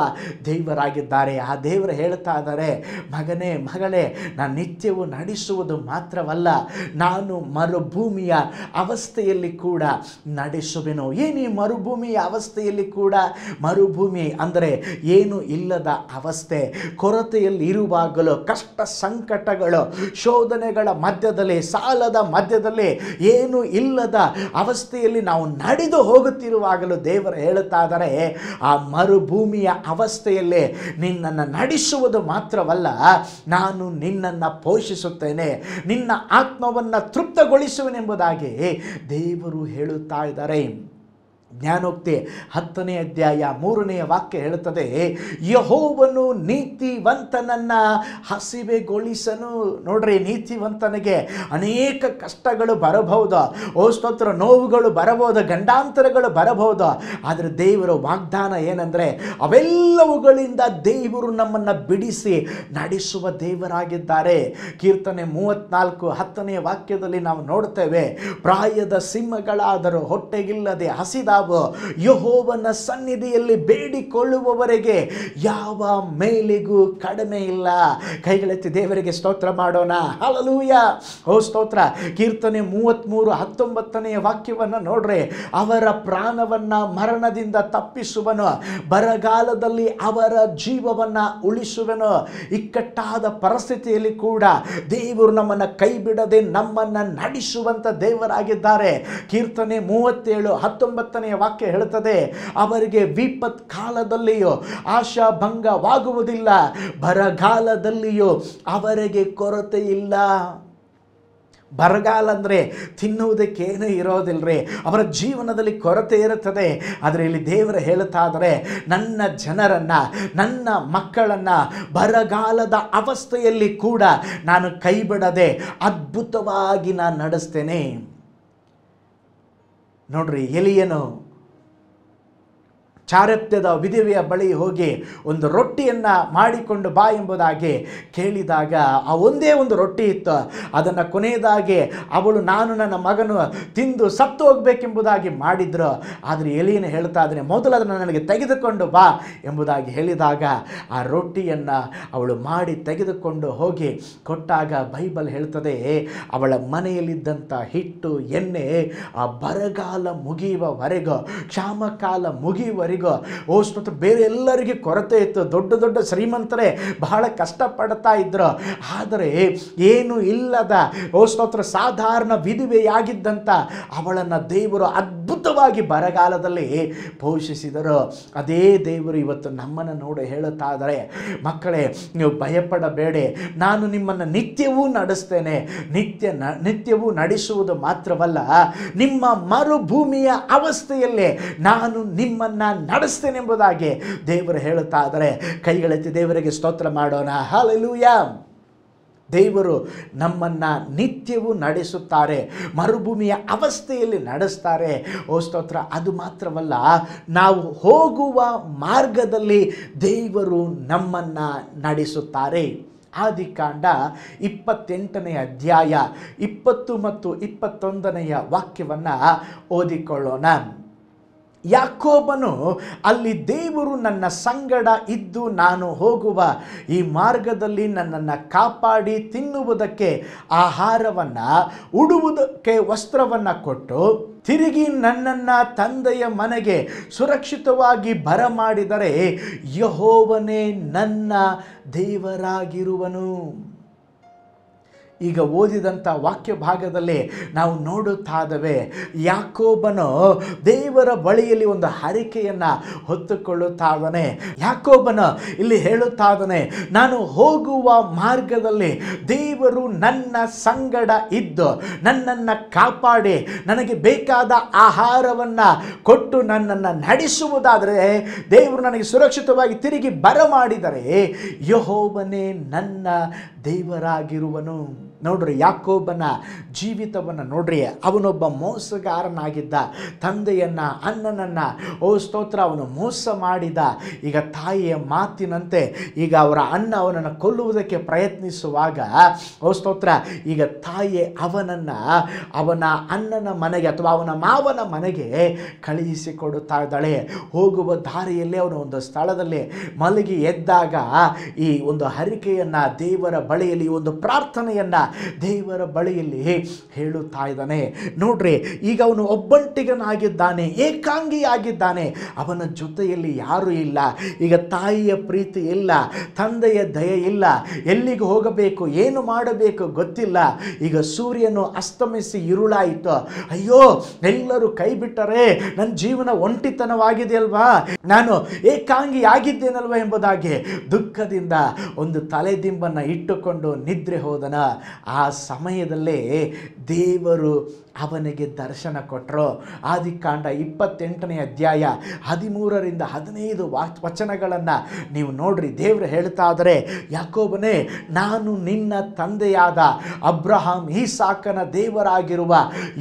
ದೇವರಾಗಿದ್ದಾರೆ. ಆ ದೇವರು ಹೇಳ್ತಾ ಇದ್ದಾರೆ, ಮಗನೇ ಮಗಳೇ, ನಾನು ನಿತ್ಯವೂ ನಡೆಸುವುದು ಮಾತ್ರವಲ್ಲ, ನಾನು ಮರುಭೂಮಿಯ ಅವಸ್ಥೆಯಲ್ಲಿ ಕೂಡ ನಡೆಸುವೆನು. ಏನು ಮರುಭೂಮಿಯ ಅವಸ್ಥೆಯಲ್ಲಿ ಕೂಡ? ಮರುಭೂಮಿ ಅಂದರೆ ಏನು ಇಲ್ಲದ ಅವಸ್ಥೆ, ಕೊರತೆಯಲ್ಲಿ ಇರುವಾಗಲೂ, ಕಷ್ಟ ಸಂಕಟಗಳು, ಶೋಧನೆಗಳ ಮಧ್ಯದಲ್ಲಿ, ಸಾಲದ ಮಧ್ಯದಲ್ಲಿ, ಏನು ಇಲ್ಲದ ಅವಸ್ಥೆಯಲ್ಲಿ ನಾವು ನಡೆದು ಹೋಗುತ್ತಿರುವಾಗಲೂ ದೇವರು ಹೇಳುತ್ತಾ ಇದ್ದಾರೆ, ಆ ಮರುಭೂಮಿಯ ಅವಸ್ಥೆಯಲ್ಲಿ ನಿನ್ನನ್ನು ನಡೆಸುವುದು ಮಾತ್ರವಲ್ಲ, ನಾನು ನಿನ್ನನ್ನು ಪೋಷಿಸುತ್ತೇನೆ, ನಿನ್ನ ಆತ್ಮವನ್ನು ತೃಪ್ತಗೊಳಿಸುವೆನೆಂಬುದಾಗಿ ದೇವರು ಹೇಳುತ್ತಾ ಇದ್ದಾರೆ. ಜ್ಞಾನೋಕ್ತಿ 10ನೇ ಅಧ್ಯಾಯ 3ನೇ ವಾಕ್ಯ ಹೇಳುತ್ತದೆ, ಯೆಹೋವನು ನೀತಿವಂತನನ್ನು ಹಸಿವೆಗೊಳಿಸನು. ನೋಡ್ರಿ, ನೀತಿವಂತನಿಗೆ ಅನೇಕ ಕಷ್ಟಗಳು ಬರಬಹುದು, ಓ ಸ್ತೋತ್ರ, ನೋವುಗಳು ಬರಬಹುದು, ಗಂಡಾಂತರಗಳು ಬರಬಹುದು. ಆದರೆ ದೇವರ ವಾಗ್ದಾನ ಏನಂದರೆ, ಅವೆಲ್ಲವುಗಳಿಂದ ದೇವರು ನಮ್ಮನ್ನು ಬಿಡಿಸಿ ನಡೆಸುವ ದೇವರಾಗಿದ್ದಾರೆ. ಕೀರ್ತನೆ 34:10ನೇ ವಾಕ್ಯದಲ್ಲಿ ನಾವು ನೋಡ್ತೇವೆ, ಪ್ರಾಯದ ಸಿಂಹಗಳಾದರೂ ಹೊಟ್ಟೆಗಿಲ್ಲದೆ ಹಸಿದ ಯೆಹೋವನ ಸನ್ನಿಧಿಯಲ್ಲಿ ಬೇಡಿಕೊಳ್ಳುವವರೆಗೆ ಯಾವ ಮೇಲಿಗೂ ಕಡಿಮೆ ಇಲ್ಲ. ಕೈಗಳೆತ್ತಿ ದೇವರಿಗೆ ಸ್ತೋತ್ರ ಮಾಡೋಣ. ಹಲ್ಲೆಲೂಯಾ. ಓ ಸ್ತೋತ್ರ. ಕೀರ್ತನೆ 33:19ನೇ ವಾಕ್ಯವನ್ನು ನೋಡ್ರಿ, ಅವರ ಪ್ರಾಣವನ್ನ ಮರಣದಿಂದ ತಪ್ಪಿಸುವನು, ಬರಗಾಲದಲ್ಲಿ ಅವರ ಜೀವವನ್ನ ಉಳಿಸುವನು. ಇಕ್ಕಟ್ಟಾದ ಪರಿಸ್ಥಿತಿಯಲ್ಲಿ ಕೂಡ ದೇವರು ನಮ್ಮನ್ನು ಕೈ ಬಿಡದೆ ನಮ್ಮನ್ನ ನಡೆಸುವಂತ ದೇವರಾಗಿದ್ದಾರೆ. ಕೀರ್ತನೆ 37:19ನೇ ವಾಕ್ಯ ಹೇಳುತ್ತದೆ, ಅವರಿಗೆ ವಿಪತ್ ಕಾಲದಲ್ಲಿಯೂ ಆಶಾಭಂಗವಾಗುವುದಿಲ್ಲ, ಬರಗಾಲದಲ್ಲಿಯೂ ಅವರಿಗೆ ಕೊರತೆ ಇಲ್ಲ. ಬರಗಾಲ ಅಂದರೆ ತಿನ್ನುವುದಕ್ಕೇನೂ ಇರೋದಿಲ್ಲರಿ, ಅವರ ಜೀವನದಲ್ಲಿ ಕೊರತೆ ಇರುತ್ತದೆ. ಆದರೆ ಇಲ್ಲಿ ದೇವರು ಹೇಳ್ತಾ ಇದ್ದಾರೆ, ನನ್ನ ಜನರನ್ನು, ನನ್ನ ಮಕ್ಕಳನ್ನು ಬರಗಾಲದ ಅವಸ್ಥೆಯಲ್ಲಿ ಕೂಡ ನಾನು ಕೈ ಬಿಡದೆ ಅದ್ಭುತವಾಗಿ ನಾನು ನಡೆಸ್ತೇನೆ. ನೋಡ್ರಿ, ಎಲಿಯನು ಚಾರೆಪ್ತದ ವಿಧವೆಯ ಬಳಿ ಹೋಗಿ ಒಂದು ರೊಟ್ಟಿಯನ್ನು ಮಾಡಿಕೊಂಡು ಬಾ ಎಂಬುದಾಗಿ ಕೇಳಿದಾಗ ಆ ಒಂದೇ ಒಂದು ರೊಟ್ಟಿ ಇತ್ತು. ಅದನ್ನು ಕೊನೆಯದಾಗಿ ಅವಳು, ನಾನು ನನ್ನ ಮಗನು ತಿಂದು ಸತ್ತು ಹೋಗಬೇಕೆಂಬುದಾಗಿ ಮಾಡಿದ್ರು. ಆದರೆ ಎಲಿಯನು ಹೇಳ್ತಾ ಇದ್ದಾನೆ, ಮೊದಲು ಅದನ್ನು ನನಗೆ ತೆಗೆದುಕೊಂಡು ಬಾ ಎಂಬುದಾಗಿ ಹೇಳಿದಾಗ ಆ ರೊಟ್ಟಿಯನ್ನು ಅವಳು ಮಾಡಿ ತೆಗೆದುಕೊಂಡು ಹೋಗಿ ಕೊಟ್ಟಾಗ ಬೈಬಲ್ ಹೇಳ್ತದೆ, ಅವಳ ಮನೆಯಲ್ಲಿದ್ದಂಥ ಹಿಟ್ಟು, ಎಣ್ಣೆ ಆ ಬರಗಾಲ ಮುಗಿಯುವವರೆಗೂ, ಕ್ಷಾಮಕಾಲ ಮುಗಿಯುವವರೆಗೂ, ಓ ಸ್ತೋತ್ರ, ಬೇರೆ ಎಲ್ಲರಿಗೆ ಕೊರತೆ ಇತ್ತು. ದೊಡ್ಡ ದೊಡ್ಡ ಶ್ರೀಮಂತರೇ ಬಹಳ ಕಷ್ಟಪಡ್ತಾ ಇದ್ರು. ಆದರೆ ಏನು ಇಲ್ಲದ, ಓ ಸ್ತೋತ್ರ, ಸಾಧಾರಣ ವಿಧವೆಯಾಗಿದ್ದಂಥ ಅವಳನ್ನು ದೇವರು ಅದ್ಭುತವಾಗಿ ಬರಗಾಲದಲ್ಲಿ ಪೋಷಿಸಿದರು. ಅದೇ ದೇವರು ಇವತ್ತು ನಮ್ಮನ್ನು ನೋಡಿ ಹೇಳುತ್ತಾ ಇದ್ದಾರೆ, ಮಕ್ಕಳೇ, ನೀವು ಭಯಪಡಬೇಡಿ, ನಾನು ನಿಮ್ಮನ್ನು ನಿತ್ಯವೂ ನಡೆಸ್ತೇನೆ. ನಿತ್ಯವೂ ನಡೆಸುವುದು ಮಾತ್ರವಲ್ಲ, ನಿಮ್ಮ ಮರುಭೂಮಿಯ ಅವಸ್ಥೆಯಲ್ಲಿ ನಾನು ನಿಮ್ಮನ್ನು ನಡೆಸ್ತೇನೆ ಎಂಬುದಾಗಿ ದೇವರು ಹೇಳುತ್ತಾ ಇದ್ದಾರೆ. ಕೈಗಳೆತ್ತಿ ದೇವರಿಗೆ ಸ್ತೋತ್ರ ಮಾಡೋಣ. ಹಲ್ಲೆಲೂಯಾ. ದೇವರು ನಮ್ಮನ್ನು ನಿತ್ಯವೂ ನಡೆಸುತ್ತಾರೆ, ಮರುಭೂಮಿಯ ಅವಸ್ಥೆಯಲ್ಲಿ ನಡೆಸ್ತಾರೆ. ಓ ಸ್ತೋತ್ರ. ಅದು ಮಾತ್ರವಲ್ಲ, ನಾವು ಹೋಗುವ ಮಾರ್ಗದಲ್ಲಿ ದೇವರು ನಮ್ಮನ್ನು ನಡೆಸುತ್ತಾರೆ. ಆದಿಕಾಂಡ 28ನೇ ಅಧ್ಯಾಯ 20 ಮತ್ತು 21ನೆಯ ವಾಕ್ಯವನ್ನು ಓದಿಕೊಳ್ಳೋಣ. ಯಾಕೋಬನು ಅಲ್ಲಿ ದೇವರು ನನ್ನ ಸಂಗಡ ಇದ್ದು ನಾನು ಹೋಗುವ ಈ ಮಾರ್ಗದಲ್ಲಿ ನನ್ನನ್ನು ಕಾಪಾಡಿ ತಿನ್ನುವುದಕ್ಕೆ ಆಹಾರವನ್ನು, ಉಡುವುದಕ್ಕೆ ವಸ್ತ್ರವನ್ನು ಕೊಟ್ಟು ತಿರುಗಿ ನನ್ನನ್ನು ತಂದೆಯ ಮನೆಗೆ ಸುರಕ್ಷಿತವಾಗಿ ಬರಮಾಡಿದರೆ ಯೆಹೋವನೇ ನನ್ನ ದೇವರಾಗಿರುವನು. ಈಗ ಓದಿದಂಥ ವಾಕ್ಯ ಭಾಗದಲ್ಲಿ ನಾವು ನೋಡುತ್ತಾದವೆ, ಯಾಕೋಬನು ದೇವರ ಬಳಿಯಲ್ಲಿ ಒಂದು ಹರಕೆಯನ್ನು ಹೊತ್ತುಕೊಳ್ಳುತ್ತಾದನೆ. ಯಾಕೋಬನು ಇಲ್ಲಿ ಹೇಳುತ್ತಾದನೆ, ನಾನು ಹೋಗುವ ಮಾರ್ಗದಲ್ಲಿ ದೇವರು ನನ್ನ ಸಂಗಡ ಇದ್ದು ನನ್ನನ್ನು ಕಾಪಾಡಿ ನನಗೆ ಬೇಕಾದ ಆಹಾರವನ್ನು ಕೊಟ್ಟು ನನ್ನನ್ನು ನಡೆಸುವುದಾದರೆ, ದೇವರು ನನಗೆ ಸುರಕ್ಷಿತವಾಗಿ ತಿರುಗಿ ಬರಮಾಡಿದರೆ ಯೆಹೋವನೇ ನನ್ನ ದೇವರಾಗಿರುವನು. ನೋಡ್ರಿ, ಯಾಕೋಬನ ಜೀವಿತವನ್ನು ನೋಡ್ರಿ. ಅವನೊಬ್ಬ ಮೋಸಗಾರನಾಗಿದ್ದ. ತಂದೆಯನ್ನು, ಅಣ್ಣನನ್ನು ಸ್ತೋತ್ರ ಅವನು ಮೋಸ ಮಾಡಿದ. ಈಗ ತಾಯಿಯ ಮಾತಿನಂತೆ ಈಗ ಅವರ ಅಣ್ಣ ಅವನನ್ನು ಕೊಲ್ಲುವುದಕ್ಕೆ ಪ್ರಯತ್ನಿಸುವಾಗ ಸ್ತೋತ್ರ ಈಗ ತಾಯಿ ಅವನನ್ನು ಅವನ ಅಣ್ಣನ ಮನೆಗೆ ಅಥವಾ ಅವನ ಮಾವನ ಮನೆಗೆ ಕಳುಹಿಸಿಕೊಡುತ್ತಾ ಇದ್ದಾಳೆ. ಹೋಗುವ ದಾರಿಯಲ್ಲಿ ಅವನು ಒಂದು ಸ್ಥಳದಲ್ಲಿ ಮಲಗಿ ಎದ್ದಾಗ ಈ ಒಂದು ಹರಿಕೆಯನ್ನು ದೇವರ ಬಳಿಯಲ್ಲಿ, ಒಂದು ಪ್ರಾರ್ಥನೆಯನ್ನು ದೇವರ ಬಳಿಯಲ್ಲಿ ಹೇಳುತ್ತಾ ಇದ್ದಾನೆ. ನೋಡ್ರಿ, ಈಗ ಅವನು ಒಬ್ಬಂಟಿಗನಾಗಿದ್ದಾನೆ, ಏಕಾಂಗಿಯಾಗಿದ್ದಾನೆ. ಅವನ ಜೊತೆಯಲ್ಲಿ ಯಾರೂ ಇಲ್ಲ. ಈಗ ತಾಯಿಯ ಪ್ರೀತಿ ಇಲ್ಲ, ತಂದೆಯ ದಯೆ ಇಲ್ಲ. ಎಲ್ಲಿಗೆ ಹೋಗಬೇಕು, ಏನು ಮಾಡಬೇಕು ಗೊತ್ತಿಲ್ಲ. ಈಗ ಸೂರ್ಯನು ಅಸ್ತಮಿಸಿ ಇರುಳಾಯಿತು. ಅಯ್ಯೋ, ಎಲ್ಲರೂ ಕೈ ಬಿಟ್ಟರೆ ನನ್ನ ಜೀವನ ಒಂಟಿತನವಾಗಿದೆ ಅಲ್ವಾ, ನಾನು ಏಕಾಂಗಿ ಆಗಿದ್ದೇನಲ್ವ ಎಂಬುದಾಗಿ ದುಃಖದಿಂದ ಒಂದು ತಲೆದಿಂಬನ್ನು ಇಟ್ಟುಕೊಂಡು ನಿದ್ರೆ ಹೋದನ. ಆ ಸಮಯದಲ್ಲೇ ದೇವರು ಅವನಿಗೆ ದರ್ಶನ ಕೊಟ್ಟರು. ಆದಿಕಾಂಡ 28ನೇ ಅಧ್ಯಾಯ 13ರಿಂದ 15 ವಚನಗಳನ್ನು ನೀವು ನೋಡ್ರಿ. ದೇವರು ಹೇಳ್ತಾ ಇದ್ದಾರೆ, ಯಾಕೋಬನೇ, ನಾನು ನಿನ್ನ ತಂದೆಯಾದ ಅಬ್ರಹಾಂ ಈಸಾಕನ ದೇವರಾಗಿರುವ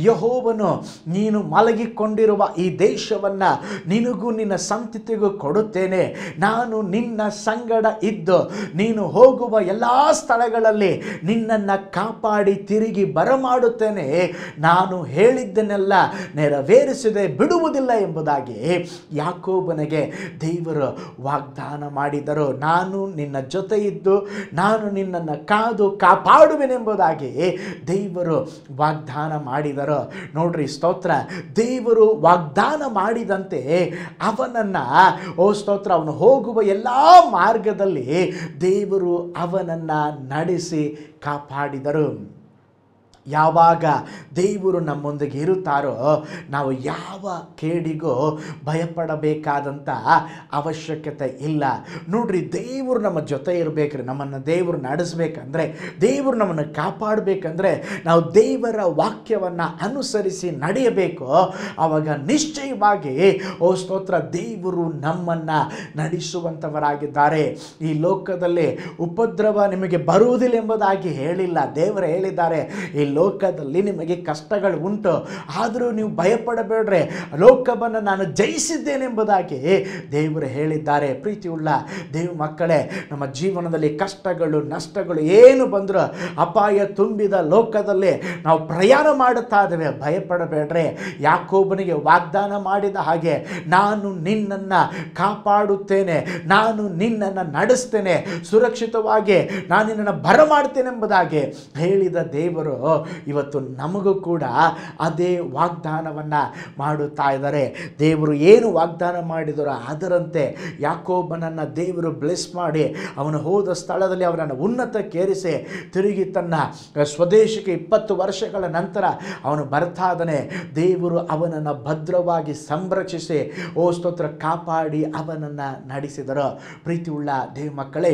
ಯೆಹೋವನು ನೀನು ಮಲಗಿಕೊಂಡಿರುವ ಈ ದೇಶವನ್ನು ನಿನಗೂ ನಿನ್ನ ಸಂತತಿಗೂ ಕೊಡುತ್ತೇನೆ. ನಾನು ನಿನ್ನ ಸಂಗಡ ಇದ್ದು ನೀನು ಹೋಗುವ ಎಲ್ಲ ಸ್ಥಳಗಳಲ್ಲಿ ನಿನ್ನನ್ನು ಕಾಪಾಡಿ ತಿರುಗಿ ಬರಮಾಡುತ್ತೇನೆ. ನಾನು ಹೇಳಿದ್ದನ್ನೆಲ್ಲ ನೆರವೇರಿಸದೆ ಬಿಡುವುದಿಲ್ಲ ಎಂಬುದಾಗಿ ಯಾಕೋಬನಿಗೆ ದೇವರು ವಾಗ್ದಾನ ಮಾಡಿದರು. ನಾನು ನಿನ್ನ ಜೊತೆ ಇದ್ದು ನಾನು ನಿನ್ನನ್ನು ಕಾದು ಕಾಪಾಡುವೆನೆಂಬುದಾಗಿ ದೇವರು ವಾಗ್ದಾನ ಮಾಡಿದರು. ನೋಡ್ರಿ, ಸ್ತೋತ್ರ, ದೇವರು ವಾಗ್ದಾನ ಮಾಡಿದಂತೆ ಅವನನ್ನು ಸ್ತೋತ್ರ ಅವನು ಹೋಗುವ ಎಲ್ಲ ಮಾರ್ಗದಲ್ಲಿ ದೇವರು ಅವನನ್ನು ನಡೆಸಿ ಕಾಪಾಡಿದರು. ಯಾವಾಗ ದೇವರು ನಮ್ಮೊಂದಿಗೆ ಇರುತ್ತಾರೋ ನಾವು ಯಾವ ಕೇಡಿಗೂ ಭಯಪಡಬೇಕಾದಂಥ ಅವಶ್ಯಕತೆ ಇಲ್ಲ. ನೋಡ್ರಿ, ದೇವರು ನಮ್ಮ ಜೊತೆ ಇರಬೇಕ್ರಿ. ನಮ್ಮನ್ನು ದೇವರು ನಡೆಸಬೇಕಂದ್ರೆ, ದೇವರು ನಮ್ಮನ್ನು ಕಾಪಾಡಬೇಕಂದ್ರೆ ನಾವು ದೇವರ ವಾಕ್ಯವನ್ನು ಅನುಸರಿಸಿ ನಡೆಯಬೇಕು. ಆವಾಗ ನಿಶ್ಚಯವಾಗಿ ಸ್ತೋತ್ರ ದೇವರು ನಮ್ಮನ್ನು ನಡೆಸುವಂಥವರಾಗಿದ್ದಾರೆ. ಈ ಲೋಕದಲ್ಲಿ ಉಪದ್ರವ ನಿಮಗೆ ಬರುವುದಿಲ್ಲ ಎಂಬುದಾಗಿ ಹೇಳಿಲ್ಲ. ದೇವರು ಹೇಳಿದ್ದಾರೆ, ಈ ಲೋಕದಲ್ಲಿ ನಿಮಗೆ ಕಷ್ಟಗಳು ಉಂಟು, ಆದರೂ ನೀವು ಭಯಪಡಬೇಡ್ರೆ, ಲೋಕವನ್ನು ನಾನು ಜಯಿಸಿದ್ದೇನೆಂಬುದಾಗಿ ದೇವರು ಹೇಳಿದ್ದಾರೆ. ಪ್ರೀತಿಯುಳ್ಳ ದೇವ ಮಕ್ಕಳೇ, ನಮ್ಮ ಜೀವನದಲ್ಲಿ ಕಷ್ಟಗಳು ನಷ್ಟಗಳು ಏನು ಬಂದರೂ, ಅಪಾಯ ತುಂಬಿದ ಲೋಕದಲ್ಲಿ ನಾವು ಪ್ರಯಾಣ ಮಾಡುತ್ತಾ ಇದ್ದೇವೆ, ಭಯಪಡಬೇಡ್ರೆ. ಯಾಕೋಬನಿಗೆ ವಾಗ್ದಾನ ಮಾಡಿದ ಹಾಗೆ, ನಾನು ನಿನ್ನನ್ನು ಕಾಪಾಡುತ್ತೇನೆ, ನಾನು ನಿನ್ನನ್ನು ನಡೆಸ್ತೇನೆ, ಸುರಕ್ಷಿತವಾಗಿ ನಾನು ನಿನ್ನನ್ನು ಬರಮಾಡ್ತೇನೆಂಬುದಾಗಿ ಹೇಳಿದ ದೇವರು ಇವತ್ತು ನಮಗೂ ಕೂಡ ಅದೇ ವಾಗ್ದಾನವನ್ನು ಮಾಡುತ್ತಾ ಇದ್ದಾರೆ. ದೇವರು ಏನು ವಾಗ್ದಾನ ಮಾಡಿದರೋ ಅದರಂತೆ ಯಾಕೋಬನನ್ನು ದೇವರು ಬ್ಲೆಸ್ ಮಾಡಿ ಅವನು ಹೋದ ಸ್ಥಳದಲ್ಲಿ ಅವನನ್ನು ಉನ್ನತಕ್ಕೇರಿಸಿ ತಿರುಗಿ ತನ್ನ ಸ್ವದೇಶಕ್ಕೆ 20 ವರ್ಷಗಳ ನಂತರ ಅವನು ಬರ್ತಾ ಇದ್ದಾನೆ. ದೇವರು ಅವನನ್ನು ಭದ್ರವಾಗಿ ಸಂರಕ್ಷಿಸಿ ಸ್ತೋತ್ರ ಕಾಪಾಡಿ ಅವನನ್ನು ನಡೆಸಿದರು. ಪ್ರೀತಿಯುಳ್ಳ ದೇವ ಮಕ್ಕಳೇ,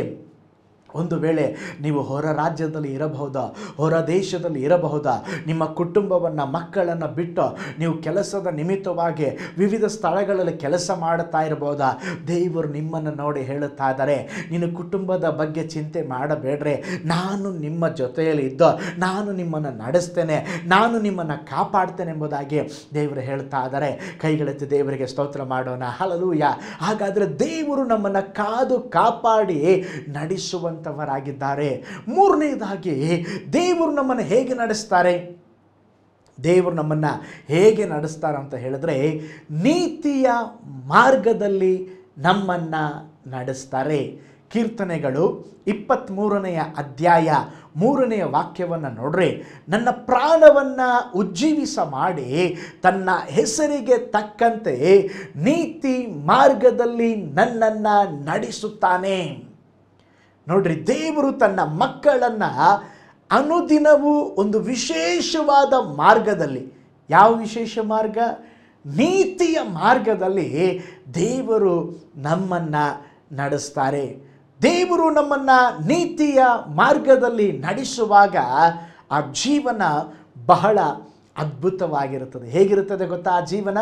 ಒಂದು ವೇಳೆ ನೀವು ಹೊರ ರಾಜ್ಯದಲ್ಲಿ ಇರಬಹುದಾ, ಹೊರ ದೇಶದಲ್ಲಿ ಇರಬಹುದಾ, ನಿಮ್ಮ ಕುಟುಂಬವನ್ನು ಮಕ್ಕಳನ್ನು ಬಿಟ್ಟು ನೀವು ಕೆಲಸದ ನಿಮಿತ್ತವಾಗಿ ವಿವಿಧ ಸ್ಥಳಗಳಲ್ಲಿ ಕೆಲಸ ಮಾಡುತ್ತಾ ಇರಬಹುದಾ, ದೇವರು ನಿಮ್ಮನ್ನು ನೋಡಿ ಹೇಳುತ್ತಾ ಇದ್ದಾರೆ, ನಿನ್ನ ಕುಟುಂಬದ ಬಗ್ಗೆ ಚಿಂತೆ ಮಾಡಬೇಡ್ರೆ, ನಾನು ನಿಮ್ಮ ಜೊತೆಯಲ್ಲಿ ಇದ್ದು ನಾನು ನಿಮ್ಮನ್ನು ನಡೆಸ್ತೇನೆ, ನಾನು ನಿಮ್ಮನ್ನು ಕಾಪಾಡ್ತೇನೆ ಎಂಬುದಾಗಿ ದೇವರು ಹೇಳ್ತಾ ಇದ್ದಾರೆ. ಕೈಗಳೆತ್ತಿ ದೇವರಿಗೆ ಸ್ತೋತ್ರ ಮಾಡೋಣ. ಹಲ್ಲೆಲೂಯಾ. ಹಾಗಾದರೆ ದೇವರು ನಮ್ಮನ್ನು ಕಾದು ಕಾಪಾಡಿ ನಡೆಸುವಂಥ ಮಾಡುವಂಥವರಾಗಿದ್ದಾರೆ. ಮೂರನೇದಾಗಿ ದೇವರು ನಮ್ಮನ್ನು ಹೇಗೆ ನಡೆಸ್ತಾರೆ? ದೇವರು ನಮ್ಮನ್ನು ಹೇಗೆ ನಡೆಸ್ತಾರೆ ಅಂತ ಹೇಳಿದ್ರೆ, ನೀತಿಯ ಮಾರ್ಗದಲ್ಲಿ ನಮ್ಮನ್ನು ನಡೆಸ್ತಾರೆ. ಕೀರ್ತನೆಗಳು 23ನೇ ಅಧ್ಯಾಯ 3ನೇ ವಾಕ್ಯವನ್ನು ನೋಡ್ರಿ, ನನ್ನ ಪ್ರಾಣವನ್ನು ಉಜ್ಜೀವಿಸ ಮಾಡಿ ತನ್ನ ಹೆಸರಿಗೆ ತಕ್ಕಂತೆ ನೀತಿ ಮಾರ್ಗದಲ್ಲಿ ನನ್ನನ್ನು ನಡೆಸುತ್ತಾನೆ. ನೋಡ್ರಿ, ದೇವರು ತನ್ನ ಮಕ್ಕಳನ್ನು ಅನುದಿನವೂ ಒಂದು ವಿಶೇಷವಾದ ಮಾರ್ಗದಲ್ಲಿ, ಯಾವ ವಿಶೇಷ ಮಾರ್ಗ? ನೀತಿಯ ಮಾರ್ಗದಲ್ಲಿ ದೇವರು ನಮ್ಮನ್ನು ನಡೆಸ್ತಾರೆ. ದೇವರು ನಮ್ಮನ್ನು ನೀತಿಯ ಮಾರ್ಗದಲ್ಲಿ ನಡೆಸುವಾಗ ಆ ಜೀವನ ಬಹಳ ಅದ್ಭುತವಾಗಿರುತ್ತದೆ. ಹೇಗಿರುತ್ತದೆ ಗೊತ್ತಾ ಆ ಜೀವನ?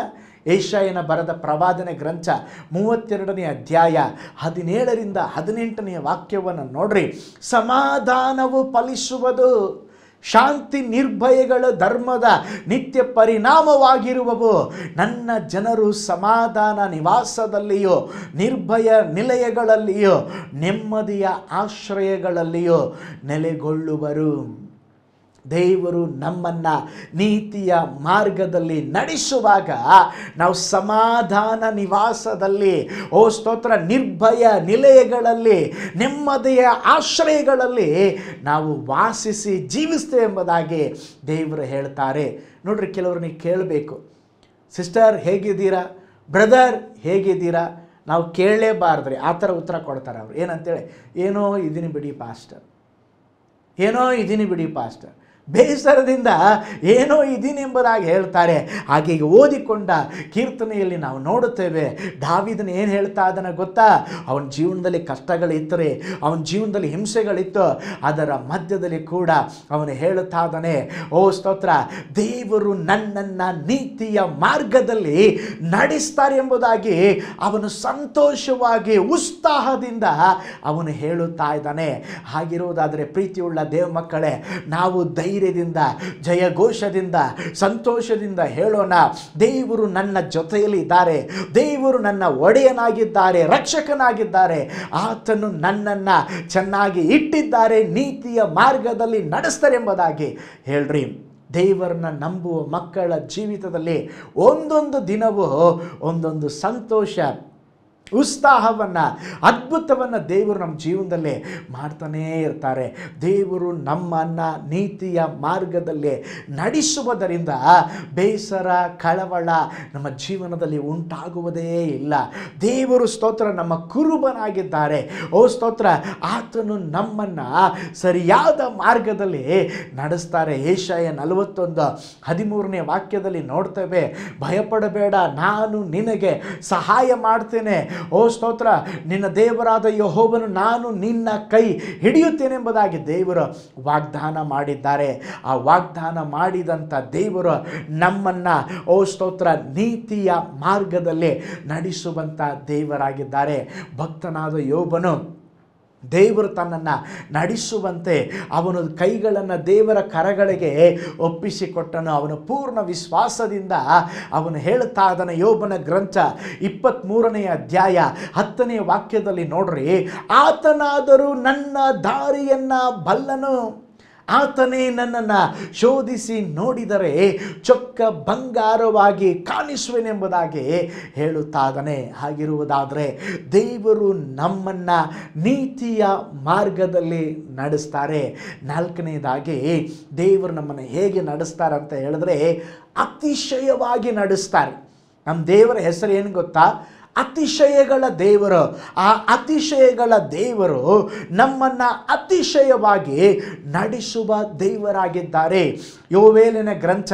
ಯೆಶಾಯನ ಬರೆದ ಪ್ರವಾದನೆ ಗ್ರಂಥ 32ನೇ ಅಧ್ಯಾಯ 17ರಿಂದ 18ನೇ ವಾಕ್ಯವನ್ನು ನೋಡ್ರಿ. ಸಮಾಧಾನವು ಫಲಿಸುವುದು, ಶಾಂತಿ ನಿರ್ಭಯಗಳ ಧರ್ಮದ ನಿತ್ಯ ಪರಿಣಾಮವಾಗಿರುವವು. ನನ್ನ ಜನರು ಸಮಾಧಾನ ನಿವಾಸದಲ್ಲಿಯೋ, ನಿರ್ಭಯ ನಿಲಯಗಳಲ್ಲಿಯೋ, ನೆಮ್ಮದಿಯ ಆಶ್ರಯಗಳಲ್ಲಿಯೋ ನೆಲೆಗೊಳ್ಳುವರು. ದೇವರು ನಮ್ಮನ್ನು ನೀತಿಯ ಮಾರ್ಗದಲ್ಲಿ ನಡೆಸುವಾಗ ನಾವು ಸಮಾಧಾನ ನಿವಾಸದಲ್ಲಿ, ಓ ಸ್ತೋತ್ರ, ನಿರ್ಭಯ ನಿಲಯಗಳಲ್ಲಿ, ನೆಮ್ಮದಿಯ ಆಶ್ರಯಗಳಲ್ಲಿ ನಾವು ವಾಸಿಸಿ ಜೀವಿಸ್ತೇವೆ ಎಂಬುದಾಗಿ ದೇವರು ಹೇಳ್ತಾರೆ. ನೋಡ್ರಿ, ಕೆಲವರು ನೀವು ಕೇಳಬೇಕು, ಸಿಸ್ಟರ್ ಹೇಗಿದ್ದೀರಾ, ಬ್ರದರ್ ಹೇಗಿದ್ದೀರಾ? ನಾವು ಕೇಳಲೇಬಾರ್ದ್ರಿ, ಆ ಥರ ಉತ್ತರ ಕೊಡ್ತಾರೆ ಅವರು. ಏನಂತೇಳಿ, ಏನೋ ಇದೀನಿ ಬಿಡಿ ಪಾಸ್ಟರ್, ಏನೋ ಇದೀನಿ ಬಿಡಿ ಪಾಸ್ಟರ್, ಬೇಸರದಿಂದ ಏನೋ ಇದೀನಿ ಎಂಬುದಾಗಿ ಹೇಳ್ತಾರೆ. ಹಾಗೆ ಓದಿಕೊಂಡ ಕೀರ್ತನೆಯಲ್ಲಿ ನಾವು ನೋಡುತ್ತೇವೆ, ದಾವೀದನು ಏನು ಹೇಳ್ತಾ ಇದ್ದಾನೆ ಗೊತ್ತಾ? ಅವನ ಜೀವನದಲ್ಲಿ ಕಷ್ಟಗಳಿತ್ತರೆ, ಅವನ ಜೀವನದಲ್ಲಿ ಹಿಂಸೆಗಳಿತ್ತು, ಅದರ ಮಧ್ಯದಲ್ಲಿ ಕೂಡ ಅವನು ಹೇಳುತ್ತಾ ಇದ್ದಾನೆ, ಓ ಸ್ತೋತ್ರ, ದೇವರು ನನ್ನನ್ನು ನೀತಿಯ ಮಾರ್ಗದಲ್ಲಿ ನಡೆಸ್ತಾರೆ ಎಂಬುದಾಗಿ ಅವನು ಸಂತೋಷವಾಗಿ ಉತ್ಸಾಹದಿಂದ ಅವನು ಹೇಳುತ್ತಾ ಇದ್ದಾನೆ. ಹಾಗಿರುವುದಾದರೆ ಪ್ರೀತಿಯುಳ್ಳ ದೇವ ಮಕ್ಕಳೇ, ನಾವು ಧೈರ್ಯದಿಂದ, ಜಯಘೋಷದಿಂದ, ಸಂತೋಷದಿಂದ ಹೇಳೋಣ, ದೇವರು ನನ್ನ ಜೊತೆಯಲ್ಲಿ ಇದ್ದಾರೆ, ದೇವರು ನನ್ನ ಒಡೆಯನಾಗಿದ್ದಾರೆ, ರಕ್ಷಕನಾಗಿದ್ದಾರೆ, ಆತನು ನನ್ನನ್ನು ಚೆನ್ನಾಗಿ ಇಟ್ಟಿದ್ದಾರೆ, ನೀತಿಯ ಮಾರ್ಗದಲ್ಲಿ ನಡೆಸ್ತಾರೆ ಎಂಬುದಾಗಿ ಹೇಳ್ರಿ. ದೇವರನ್ನ ನಂಬುವ ಮಕ್ಕಳ ಜೀವಿತದಲ್ಲಿ ಒಂದೊಂದು ದಿನವೂ ಒಂದೊಂದು ಸಂತೋಷ, ಉತ್ಸಾಹವನ್ನು, ಅದ್ಭುತವನ್ನು ದೇವರು ನಮ್ಮ ಜೀವನದಲ್ಲಿ ಮಾಡ್ತಾನೇ ಇರ್ತಾರೆ. ದೇವರು ನಮ್ಮನ್ನು ನೀತಿಯ ಮಾರ್ಗದಲ್ಲಿ ನಡೆಸುವುದರಿಂದ ಬೇಸರ, ಕಳವಳ ನಮ್ಮ ಜೀವನದಲ್ಲಿ ಉಂಟಾಗುವುದೇ ಇಲ್ಲ. ದೇವರು ಸ್ತೋತ್ರ ನಮ್ಮ ಕುರುಬನಾಗಿದ್ದಾರೆ. ಓ ಸ್ತೋತ್ರ, ಆತನು ನಮ್ಮನ್ನು ಸರಿಯಾದ ಮಾರ್ಗದಲ್ಲಿ ನಡೆಸ್ತಾರೆ. ಯೆಶಾಯ 41:13ನೇ ವಾಕ್ಯದಲ್ಲಿ ನೋಡ್ತೇವೆ, ಭಯಪಡಬೇಡ, ನಾನು ನಿನಗೆ ಸಹಾಯ ಮಾಡ್ತೇನೆ, ಓ ಸ್ತೋತ್ರ, ನಿನ್ನ ದೇವರಾದ ಯೆಹೋವನು ನಾನು ನಿನ್ನ ಕೈ ಹಿಡಿಯುತ್ತೇನೆ ಎಂಬುದಾಗಿ ದೇವರು ವಾಗ್ದಾನ ಮಾಡಿದ್ದಾರೆ. ಆ ವಾಗ್ದಾನ ಮಾಡಿದಂಥ ದೇವರು ನಮ್ಮನ್ನು, ಓ ಸ್ತೋತ್ರ, ನೀತಿಯ ಮಾರ್ಗದಲ್ಲಿ ನಡೆಸುವಂಥ ದೇವರಾಗಿದ್ದಾರೆ. ಭಕ್ತನಾದ ಯೋಬನು ದೇವರು ತನ್ನನ್ನು ನಡೆಸುವಂತೆ ಅವನು ಕೈಗಳನ್ನು ದೇವರ ಕರಗಳಿಗೆ ಒಪ್ಪಿಸಿಕೊಟ್ಟನು. ಅವನು ಪೂರ್ಣ ವಿಶ್ವಾಸದಿಂದ ಅವನು ಹೇಳುತ್ತಾ ಅದನ್ನು ಯೋಬನ ಗ್ರಂಥ 23ನೇ ಅಧ್ಯಾಯ 10ನೇ ವಾಕ್ಯದಲ್ಲಿ ನೋಡ್ರಿ, ಆತನಾದರೂ ನನ್ನ ದಾರಿಯನ್ನು ಬಲ್ಲನು, ಆತನೇ ನನ್ನನ್ನು ಶೋಧಿಸಿ ನೋಡಿದರೆ ಚೊಕ್ಕ ಬಂಗಾರವಾಗಿ ಕಾಣಿಸುವೆನೆಂಬುದಾಗಿ ಹೇಳುತ್ತಾದನೆ. ಹಾಗಿರುವುದಾದರೆ ದೇವರು ನಮ್ಮನ್ನು ನೀತಿಯ ಮಾರ್ಗದಲ್ಲಿ ನಡೆಸ್ತಾರೆ. ನಾಲ್ಕನೇದಾಗಿ ದೇವರು ನಮ್ಮನ್ನು ಹೇಗೆ ನಡೆಸ್ತಾರೆ ಅಂತ ಹೇಳಿದ್ರೆ, ಅತಿಶಯವಾಗಿ ನಡೆಸ್ತಾರೆ. ನಮ್ಮ ದೇವರ ಹೆಸರು ಏನು ಗೊತ್ತಾ? ಅತಿಶಯಗಳ ದೇವರು. ಆ ಅತಿಶಯಗಳ ದೇವರು ನಮ್ಮನ್ನು ಅತಿಶಯವಾಗಿ ನಡೆಸುವ ದೇವರಾಗಿದ್ದಾರೆ. ಯೋವೇಲನ ಗ್ರಂಥ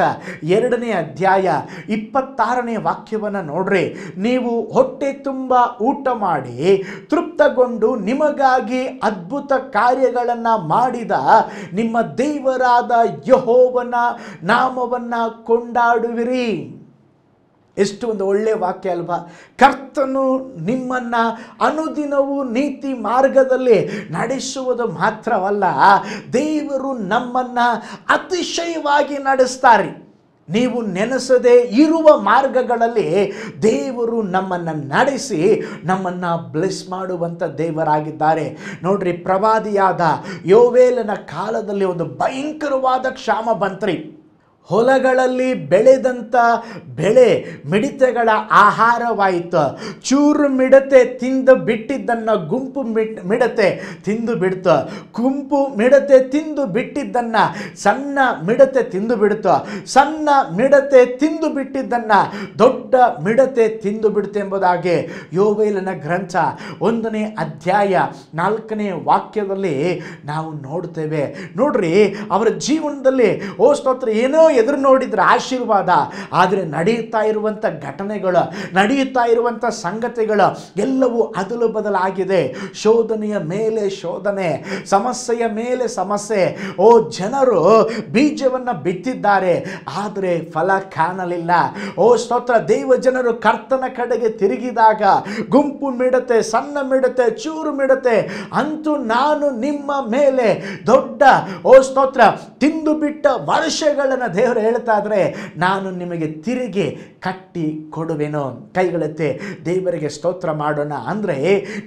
2ನೇ ಅಧ್ಯಾಯ 26ನೇ ವಾಕ್ಯವನ್ನು ನೋಡ್ರಿ, ನೀವು ಹೊಟ್ಟೆ ತುಂಬ ಊಟ ಮಾಡಿ ತೃಪ್ತಗೊಂಡು ನಿಮಗಾಗಿ ಅದ್ಭುತ ಕಾರ್ಯಗಳನ್ನು ಮಾಡಿದ ನಿಮ್ಮ ದೇವರಾದ ಯೆಹೋವನ ನಾಮವನ್ನು ಕೊಂಡಾಡುವಿರಿ. ಎಷ್ಟು ಒಂದು ಒಳ್ಳೆಯ ವಾಕ್ಯ ಅಲ್ವಾ? ಕರ್ತನು ನಿಮ್ಮನ್ನು ಅನುದಿನವೂ ನೀತಿ ಮಾರ್ಗದಲ್ಲಿ ನಡೆಸುವುದು ಮಾತ್ರವಲ್ಲ, ದೇವರು ನಮ್ಮನ್ನು ಅತಿಶಯವಾಗಿ ನಡೆಸ್ತಾರೆ. ನೀವು ನೆನೆಸದೇ ಇರುವ ಮಾರ್ಗಗಳಲ್ಲಿ ದೇವರು ನಮ್ಮನ್ನು ನಡೆಸಿ ನಮ್ಮನ್ನು ಬ್ಲೆಸ್ ಮಾಡುವಂಥ ದೇವರಾಗಿದ್ದಾರೆ. ನೋಡ್ರಿ, ಪ್ರವಾದಿಯಾದ ಯೋವೇಲನ ಕಾಲದಲ್ಲಿ ಒಂದು ಭಯಂಕರವಾದ ಕ್ಷಾಮ ಬಂತ್ರಿ. ಹೊಲಗಳಲ್ಲಿ ಬೆಳೆದಂಥ ಬೆಳೆ ಮಿಡತೆಗಳ ಆಹಾರವಾಯಿತು. ಚೂರು ಮಿಡತೆ ತಿಂದು ಬಿಟ್ಟಿದ್ದನ್ನು ಗುಂಪು ಮಿಡತೆ ತಿಂದು ಬಿಡ್ತು. ಗುಂಪು ಮಿಡತೆ ತಿಂದು ಬಿಟ್ಟಿದ್ದನ್ನು ಸಣ್ಣ ಮಿಡತೆ ತಿಂದು ಬಿಡ್ತು. ಸಣ್ಣ ಮಿಡತೆ ತಿಂದು ಬಿಟ್ಟಿದ್ದನ್ನು ದೊಡ್ಡ ಮಿಡತೆ ತಿಂದು ಬಿಡ್ತು ಎಂಬುದಾಗಿ ಯೋವೇಲನ ಗ್ರಂಥ 1ನೇ ಅಧ್ಯಾಯ 4ನೇ ವಾಕ್ಯದಲ್ಲಿ ನಾವು ನೋಡ್ತೇವೆ. ನೋಡ್ರಿ, ಅವರ ಜೀವನದಲ್ಲಿ ಸ್ತೋತ್ರ ಏನೋ ಎದುರು ನೋಡಿದ್ರೆ ಆಶೀರ್ವಾದ, ಆದರೆ ನಡೆಯುತ್ತಾ ಇರುವಂಥ ಘಟನೆಗಳು, ನಡೆಯುತ್ತಾ ಇರುವಂಥ ಸಂಗತಿಗಳು ಎಲ್ಲವೂ ಅದಲು ಬದಲಾಗಿದೆ. ಶೋಧನೆಯ ಮೇಲೆ ಶೋಧನೆ, ಸಮಸ್ಯೆಯ ಮೇಲೆ ಸಮಸ್ಯೆ. ಜನರು ಬೀಜವನ್ನು ಬಿತ್ತಿದ್ದಾರೆ, ಆದರೆ ಫಲ ಕಾಣಲಿಲ್ಲ. ಸ್ತೋತ್ರ, ದೇವ ಜನರು ಕರ್ತನ ಕಡೆಗೆ ತಿರುಗಿದಾಗ ಗುಂಪು ಮಿಡತೆ, ಸಣ್ಣ ಮಿಡತೆ, ಚೂರು ಮಿಡತೆ, ಅಂತೂ ನಾನು ನಿಮ್ಮ ಮೇಲೆ ದೊಡ್ಡ ಸ್ತೋತ್ರ ತಿಂದು ಬಿಟ್ಟ ವರ್ಷಗಳನ್ನು ದೇವರು ಹೇಳ್ತಾ ಇದ್ರೆ, ನಾನು ನಿಮಗೆ ತಿರುಗಿ ಕಟ್ಟಿ ಕೊಡುವೆನು. ಕೈಗಳೆತ್ತೆ ದೇವರಿಗೆ ಸ್ತೋತ್ರ ಮಾಡೋಣ. ಅಂದರೆ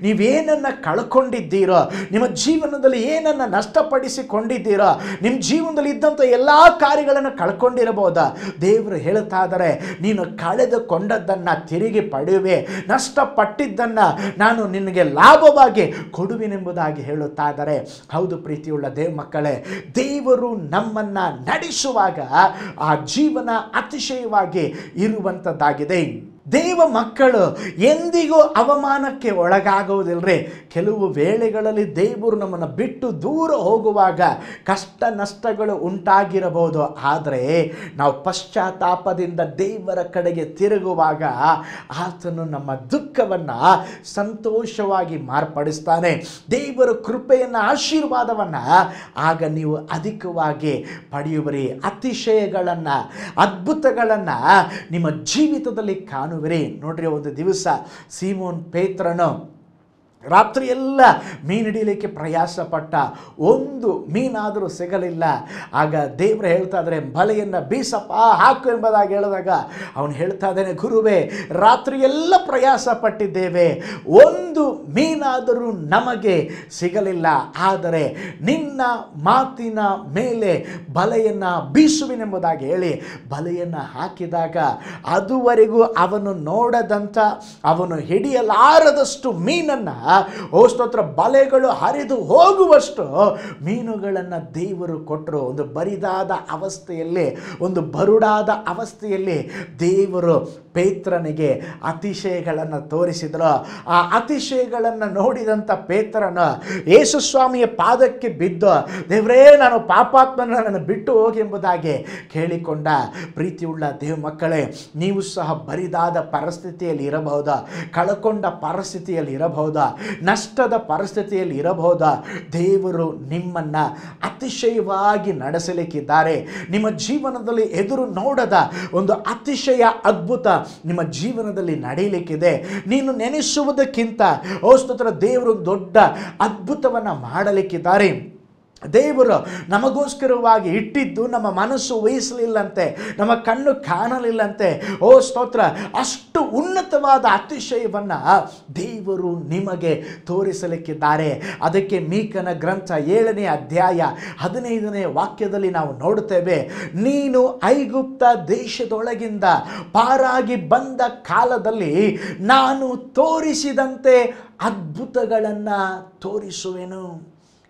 ನೀವೇನನ್ನು ಕಳ್ಕೊಂಡಿದ್ದೀರೋ, ನಿಮ್ಮ ಜೀವನದಲ್ಲಿ ಏನನ್ನು ನಷ್ಟಪಡಿಸಿಕೊಂಡಿದ್ದೀರೋ, ನಿಮ್ಮ ಜೀವನದಲ್ಲಿ ಇದ್ದಂಥ ಎಲ್ಲ ಕಾರ್ಯಗಳನ್ನು ಕಳ್ಕೊಂಡಿರಬಹುದಾ? ದೇವರು ಹೇಳ್ತಾ ಇದ್ದಾರೆ, ನೀನು ಕಳೆದುಕೊಂಡದ್ದನ್ನು ತಿರುಗಿ ಪಡೆಯುವೆ, ನಷ್ಟಪಟ್ಟಿದ್ದನ್ನು ನಾನು ನಿನಗೆ ಲಾಭವಾಗಿ ಕೊಡುವೆನೆಂಬುದಾಗಿ ಹೇಳುತ್ತಾ ಇದ್ದಾರೆ. ಹೌದು ಪ್ರೀತಿಯುಳ್ಳ ದೇವ ಮಕ್ಕಳೇ, ದೇವರು ನಮ್ಮನ್ನು ನಡೆಸುವಾಗ ಆ ಜೀವನ ಅತಿಶಯವಾಗಿ ಇರುವಂಥದ್ದಾಗಿದೆ. ದೇವ ಮಕ್ಕಳು ಎಂದಿಗೂ ಅವಮಾನಕ್ಕೆ ಒಳಗಾಗುವುದಿಲ್ಲರಿ. ಕೆಲವು ವೇಳೆಗಳಲ್ಲಿ ದೇವರು ನಮ್ಮನ್ನು ಬಿಟ್ಟು ದೂರ ಹೋಗುವಾಗ ಕಷ್ಟ ನಷ್ಟಗಳು ಉಂಟಾಗಿರಬಹುದು. ಆದರೆ ನಾವು ಪಶ್ಚಾತ್ತಾಪದಿಂದ ದೇವರ ಕಡೆಗೆ ತಿರುಗುವಾಗ ಆತನು ನಮ್ಮ ದುಃಖವನ್ನು ಸಂತೋಷವಾಗಿ ಮಾರ್ಪಡಿಸ್ತಾನೆ. ದೇವರ ಕೃಪೆಯನ್ನು, ಆಶೀರ್ವಾದವನ್ನು ಆಗ ನೀವು ಅಧಿಕವಾಗಿ ಪಡೆಯುವಿರಿ. ಅತಿಶಯಗಳನ್ನು, ಅದ್ಭುತಗಳನ್ನು ನಿಮ್ಮ ಜೀವಿತದಲ್ಲಿ ಕಾಣುವಿರಿ. ನೋಡ್ರಿ, ಒಂದು ದಿವಸ ಸೀಮೋನ್ ಪೇತ್ರನು ರಾತ್ರಿ ಎಲ್ಲ ಮೀನು ಹಿಡಿಯಲಿಕ್ಕೆ ಪ್ರಯಾಸ ಪಟ್ಟ, ಒಂದು ಮೀನಾದರೂ ಸಿಗಲಿಲ್ಲ. ಆಗ ದೇವರು ಹೇಳ್ತಾ ಇದ್ದಾರೆ, ಬಲೆಯನ್ನು ಬೀಸಪ್ಪ, ಹಾಕು ಎಂಬುದಾಗಿ ಹೇಳಿದಾಗ ಅವನು ಹೇಳ್ತಾ ಇದ್ದಾನೆ, ಗುರುವೇ, ರಾತ್ರಿ ಎಲ್ಲ ಪ್ರಯಾಸ ಪಟ್ಟಿದ್ದೇವೆ, ಒಂದು ಮೀನಾದರೂ ನಮಗೆ ಸಿಗಲಿಲ್ಲ. ಆದರೆ ನಿನ್ನ ಮಾತಿನ ಮೇಲೆ ಬಲೆಯನ್ನು ಬೀಸುವಿನೆಂಬುದಾಗಿ ಹೇಳಿ ಬಲೆಯನ್ನು ಹಾಕಿದಾಗ ಅದುವರೆಗೂ ಅವನು ನೋಡದಂಥ, ಅವನು ಹಿಡಿಯಲಾರದಷ್ಟು ಮೀನನ್ನು, ಸ್ತೋತ್ರ, ಬಲೆಗಳು ಹರಿದು ಹೋಗುವಷ್ಟು ಮೀನುಗಳನ್ನು ದೇವರು ಕೊಟ್ಟರು. ಒಂದು ಬರಿದಾದ ಅವಸ್ಥೆಯಲ್ಲಿ, ಒಂದು ಬರುಡಾದ ಅವಸ್ಥೆಯಲ್ಲಿ ದೇವರು ಪೇತ್ರನಿಗೆ ಅತಿಶಯಗಳನ್ನು ತೋರಿಸಿದರು. ಆ ಅತಿಶಯಗಳನ್ನು ನೋಡಿದಂಥ ಪೇತ್ರನು ಯೇಸು ಸ್ವಾಮಿಯ ಪಾದಕ್ಕೆ ಬಿದ್ದು, ದೇವರೇ, ನಾನು ಪಾಪಾತ್ಮನನ್ನು ಬಿಟ್ಟು ಹೋಗಿ ಎಂಬುದಾಗಿ ಕೇಳಿಕೊಂಡ. ಪ್ರೀತಿಯುಳ್ಳ ದೇವ ಮಕ್ಕಳೇ, ನೀವು ಸಹ ಬರಿದಾದ ಪರಿಸ್ಥಿತಿಯಲ್ಲಿ ಇರಬಹುದಾ, ಕಳಕೊಂಡ ಪರಿಸ್ಥಿತಿಯಲ್ಲಿ ಇರಬಹುದಾ, ನಷ್ಟದ ಪರಿಸ್ಥಿತಿಯಲ್ಲಿ ಇರಬಹುದಾ? ದೇವರು ನಿಮ್ಮನ್ನು ಅತಿಶಯವಾಗಿ ನಡೆಸಲಿಕ್ಕಿದ್ದಾರೆ. ನಿಮ್ಮ ಜೀವನದಲ್ಲಿ ಎದುರು ನೋಡದ ಒಂದು ಅತಿಶಯ ಅದ್ಭುತ ನಿಮ್ಮ ಜೀವನದಲ್ಲಿ ನಡೆಯಲಿಕ್ಕಿದೆ. ನೀನು ನೆನೆಸುವುದಕ್ಕಿಂತ ಸ್ತೋತ್ರ, ದೇವರು ದೊಡ್ಡ ಅದ್ಭುತವನ್ನು ಮಾಡಲಿಕ್ಕಿದ್ದಾರೆ. ದೇವರು ನಮಗೋಸ್ಕರವಾಗಿ ಇಟ್ಟಿದ್ದು ನಮ್ಮ ಮನಸ್ಸು ವಹಿಸಲಿಲ್ಲಂತೆ, ನಮ್ಮ ಕಣ್ಣು ಕಾಣಲಿಲ್ಲಂತೆ. ಸ್ತೋತ್ರ, ಅಷ್ಟು ಉನ್ನತವಾದ ಅತಿಶಯವನ್ನು ದೇವರು ನಿಮಗೆ ತೋರಿಸಲಿಕ್ಕಿದ್ದಾರೆ. ಅದಕ್ಕೆ ಮೀಕನ ಗ್ರಂಥ 7ನೇ ಅಧ್ಯಾಯ 15ನೇ ವಾಕ್ಯದಲ್ಲಿ ನಾವು ನೋಡುತ್ತೇವೆ, ನೀನು ಐಗುಪ್ತ ದೇಶದೊಳಗಿಂದ ಪಾರಾಗಿ ಬಂದ ಕಾಲದಲ್ಲಿ ನಾನು ತೋರಿಸಿದಂತೆ ಅದ್ಭುತಗಳನ್ನು ತೋರಿಸುವೆನು.